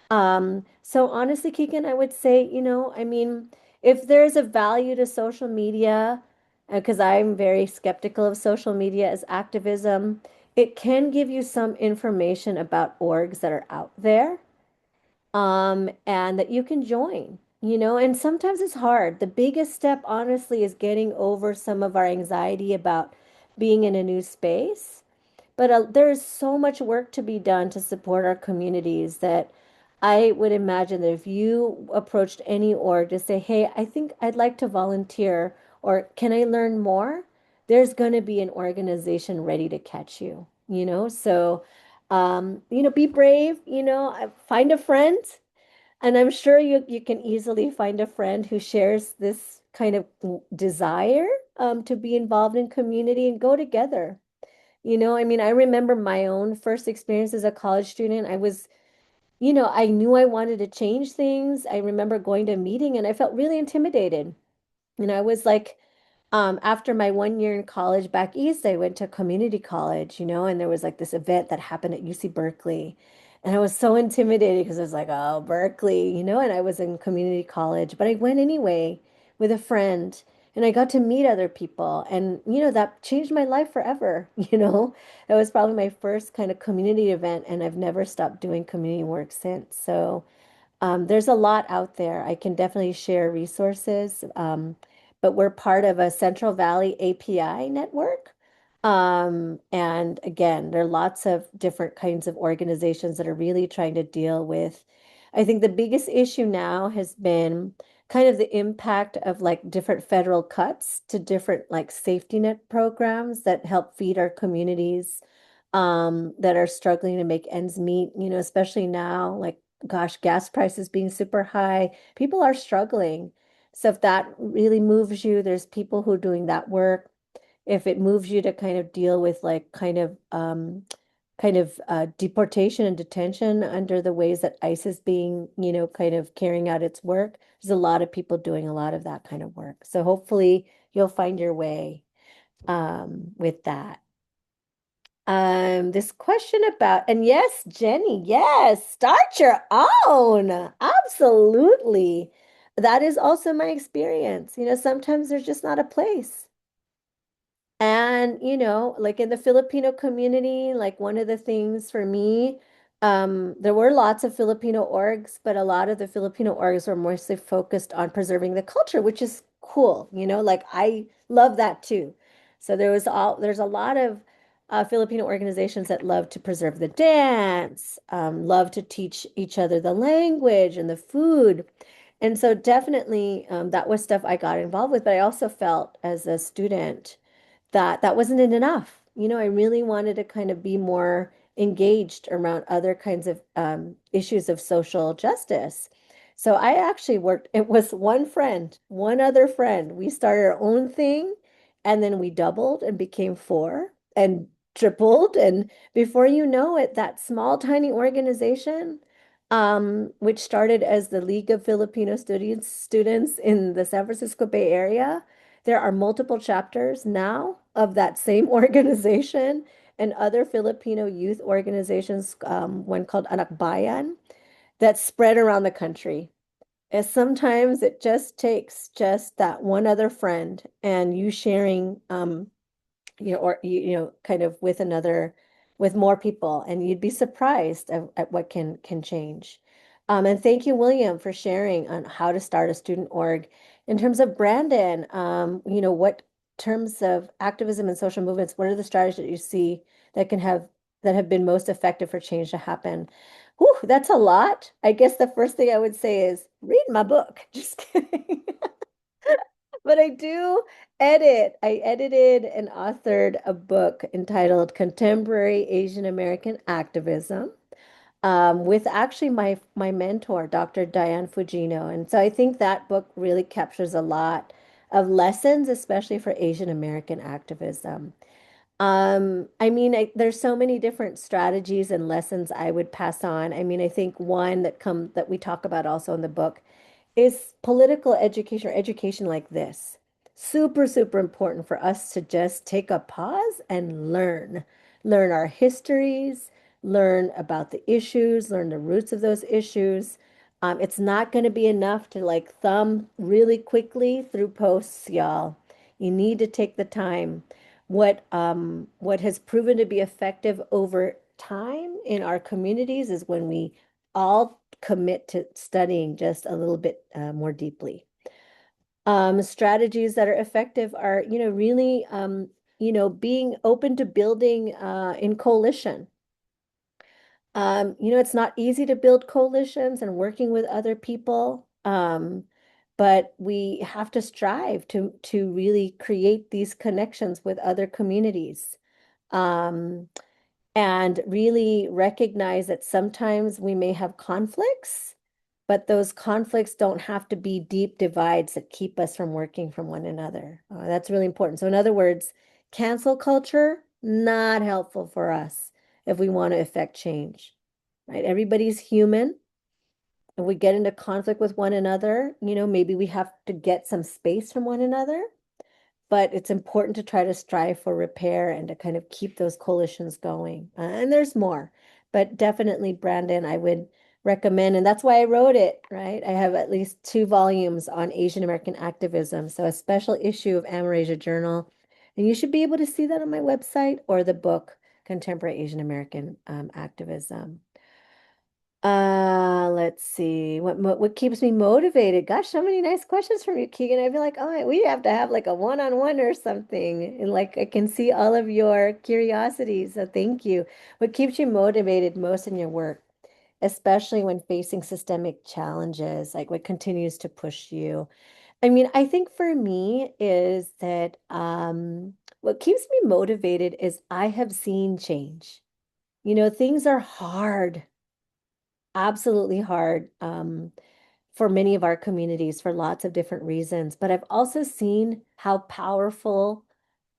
Speaker 2: So honestly, Keegan, I would say, I mean, if there's a value to social media, because I'm very skeptical of social media as activism, it can give you some information about orgs that are out there, and that you can join, and sometimes it's hard. The biggest step, honestly, is getting over some of our anxiety about being in a new space. But there is so much work to be done to support our communities that I would imagine that if you approached any org to say, hey, I think I'd like to volunteer, or can I learn more? There's going to be an organization ready to catch you. So, be brave, find a friend. And I'm sure you can easily find a friend who shares this kind of desire to be involved in community and go together. I mean, I remember my own first experience as a college student. I knew I wanted to change things. I remember going to a meeting and I felt really intimidated. And I was like, after my 1 year in college back east, I went to community college, and there was like this event that happened at UC Berkeley. And I was so intimidated because I was like, oh, Berkeley, and I was in community college, but I went anyway with a friend and I got to meet other people. And, that changed my life forever. That was probably my first kind of community event, and I've never stopped doing community work since. So, there's a lot out there. I can definitely share resources, but we're part of a Central Valley API network. And again, there are lots of different kinds of organizations that are really trying to deal with. I think the biggest issue now has been kind of the impact of like different federal cuts to different like safety net programs that help feed our communities that are struggling to make ends meet, especially now, like gosh, gas prices being super high, people are struggling. So if that really moves you, there's people who are doing that work. If it moves you to kind of deal with like kind of deportation and detention under the ways that ICE is being, kind of carrying out its work, there's a lot of people doing a lot of that kind of work. So hopefully you'll find your way with that. This question about, and yes, Jenny, yes, start your own. Absolutely. That is also my experience. Sometimes there's just not a place. And, like in the Filipino community, like one of the things for me, there were lots of Filipino orgs, but a lot of the Filipino orgs were mostly focused on preserving the culture, which is cool. Like I love that too. So there's a lot of Filipino organizations that love to preserve the dance, love to teach each other the language and the food. And so definitely that was stuff I got involved with, but I also felt as a student that wasn't enough. I really wanted to kind of be more engaged around other kinds of issues of social justice. So I actually worked, it was one friend, one other friend. We started our own thing, and then we doubled and became four and tripled. And before you know it, that small, tiny organization, which started as the League of Filipino students in the San Francisco Bay Area, there are multiple chapters now. of that same organization and other Filipino youth organizations, one called Anak Bayan, that spread around the country. And sometimes it just takes just that one other friend and you sharing, or kind of with another, with more people, and you'd be surprised at what can change. And thank you, William, for sharing on how to start a student org. In terms of Brandon, what terms of activism and social movements, what are the strategies that you see that have been most effective for change to happen? Whew, that's a lot. I guess the first thing I would say is read my book. Just kidding. But I do edit. I edited and authored a book entitled Contemporary Asian American Activism, with actually my mentor, Dr. Diane Fujino. And so I think that book really captures a lot of lessons, especially for Asian American activism. I mean, there's so many different strategies and lessons I would pass on. I mean, I think one that we talk about also in the book is political education or education like this. Super, super important for us to just take a pause and learn our histories, learn about the issues, learn the roots of those issues. It's not going to be enough to like thumb really quickly through posts, y'all. You need to take the time. What has proven to be effective over time in our communities is when we all commit to studying just a little bit more deeply. Strategies that are effective are, really, being open to building in coalition. It's not easy to build coalitions and working with other people, but we have to strive to really create these connections with other communities. Um, and really recognize that sometimes we may have conflicts, but those conflicts don't have to be deep divides that keep us from working from one another. That's really important. So in other words, cancel culture, not helpful for us if we want to affect change, right? Everybody's human. If we get into conflict with one another, maybe we have to get some space from one another, but it's important to try to strive for repair and to kind of keep those coalitions going. And there's more, but definitely, Brandon, I would recommend, and that's why I wrote it, right? I have at least 2 volumes on Asian American activism, so a special issue of AmerAsia Journal, and you should be able to see that on my website or the book, Contemporary Asian American Activism. Let's see. What keeps me motivated? Gosh, so many nice questions from you, Keegan. I feel like, oh, we have to have like a one-on-one or something. And like I can see all of your curiosities. So thank you. What keeps you motivated most in your work, especially when facing systemic challenges? Like what continues to push you? I mean, I think for me is that what keeps me motivated is I have seen change. Things are hard, absolutely hard, for many of our communities for lots of different reasons. But I've also seen how powerful,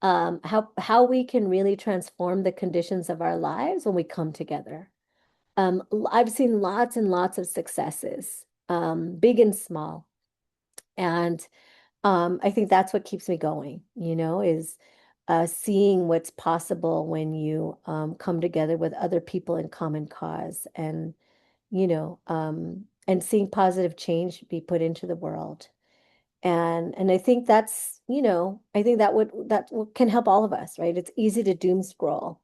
Speaker 2: how we can really transform the conditions of our lives when we come together. I've seen lots and lots of successes, big and small. And I think that's what keeps me going, is seeing what's possible when you come together with other people in common cause and seeing positive change be put into the world. And I think I think can help all of us, right? It's easy to doom scroll,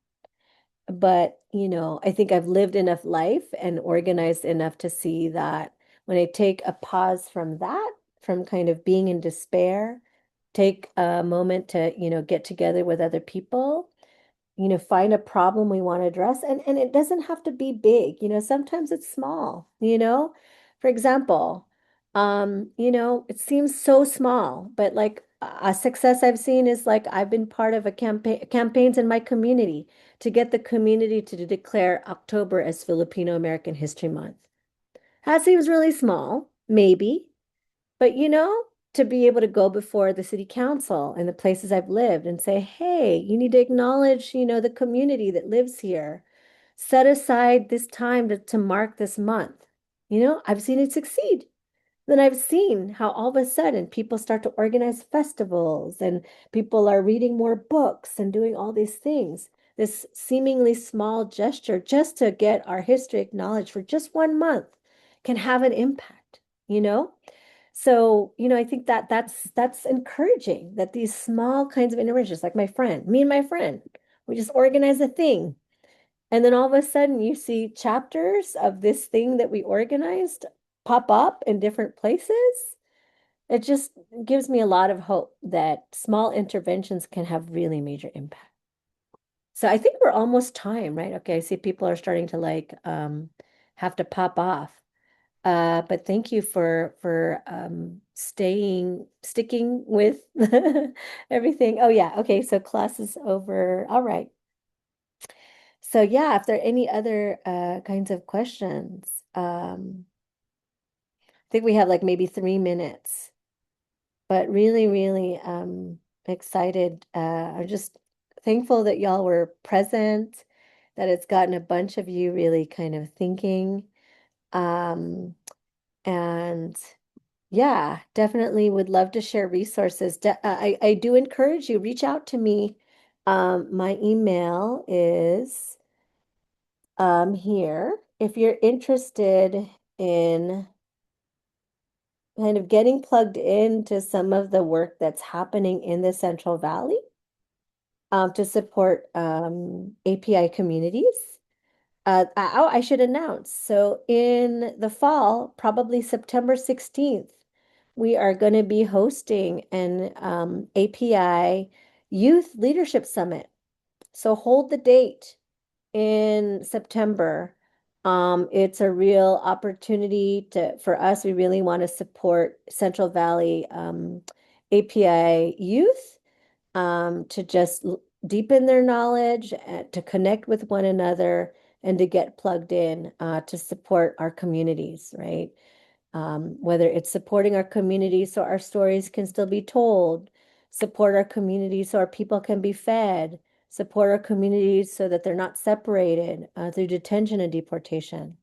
Speaker 2: but I think I've lived enough life and organized enough to see that when I take a pause from that, from kind of being in despair, take a moment to, get together with other people, find a problem we want to address. And it doesn't have to be big, sometimes it's small. For example, it seems so small, but like a success I've seen is like I've been part of a campaigns in my community to get the community to declare October as Filipino American History Month. That seems really small, maybe, but to be able to go before the city council and the places I've lived and say, hey, you need to acknowledge, the community that lives here. Set aside this time to mark this month. I've seen it succeed. Then I've seen how all of a sudden people start to organize festivals and people are reading more books and doing all these things. This seemingly small gesture just to get our history acknowledged for just 1 month can have an impact, you know? So, I think that that's encouraging that these small kinds of interventions, like me and my friend, we just organize a thing. And then all of a sudden you see chapters of this thing that we organized pop up in different places. It just gives me a lot of hope that small interventions can have really major impact. So I think we're almost time, right? Okay, I see people are starting to have to pop off. But thank you for sticking with everything. Oh yeah, okay, so class is over. All right. So yeah, if there are any other kinds of questions, I think we have like maybe 3 minutes, but really, really excited. I'm just thankful that y'all were present, that it's gotten a bunch of you really kind of thinking. Um, and yeah, definitely would love to share resources. I do encourage you, reach out to me. My email is here. If you're interested in kind of getting plugged into some of the work that's happening in the Central Valley to support API communities. I should announce. So in the fall, probably September 16th, we are going to be hosting an API Youth Leadership Summit. So hold the date in September. It's a real opportunity for us. We really want to support Central Valley API youth to just deepen their knowledge, to connect with one another, and to get plugged in to support our communities, right? Whether it's supporting our communities so our stories can still be told, support our communities so our people can be fed, support our communities so that they're not separated through detention and deportation.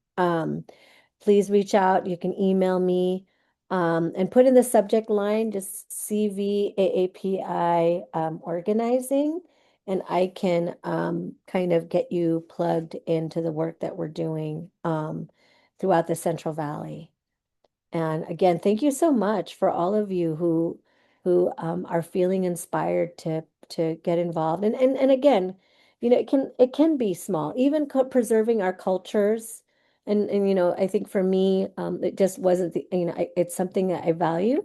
Speaker 2: Please reach out. You can email me and put in the subject line just CVAAPI organizing, and I can kind of get you plugged into the work that we're doing throughout the Central Valley. And again, thank you so much for all of you who are feeling inspired to get involved. And again, it can be small, even preserving our cultures. And I think for me, it just wasn't it's something that I value.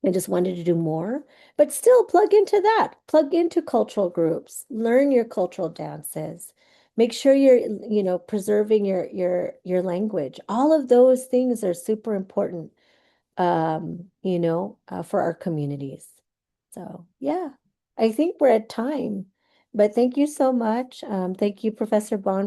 Speaker 2: I just wanted to do more, but still plug into that. Plug into cultural groups, learn your cultural dances. Make sure you're, preserving your language. All of those things are super important, for our communities. So yeah, I think we're at time, but thank you so much. Thank you, Professor Bond,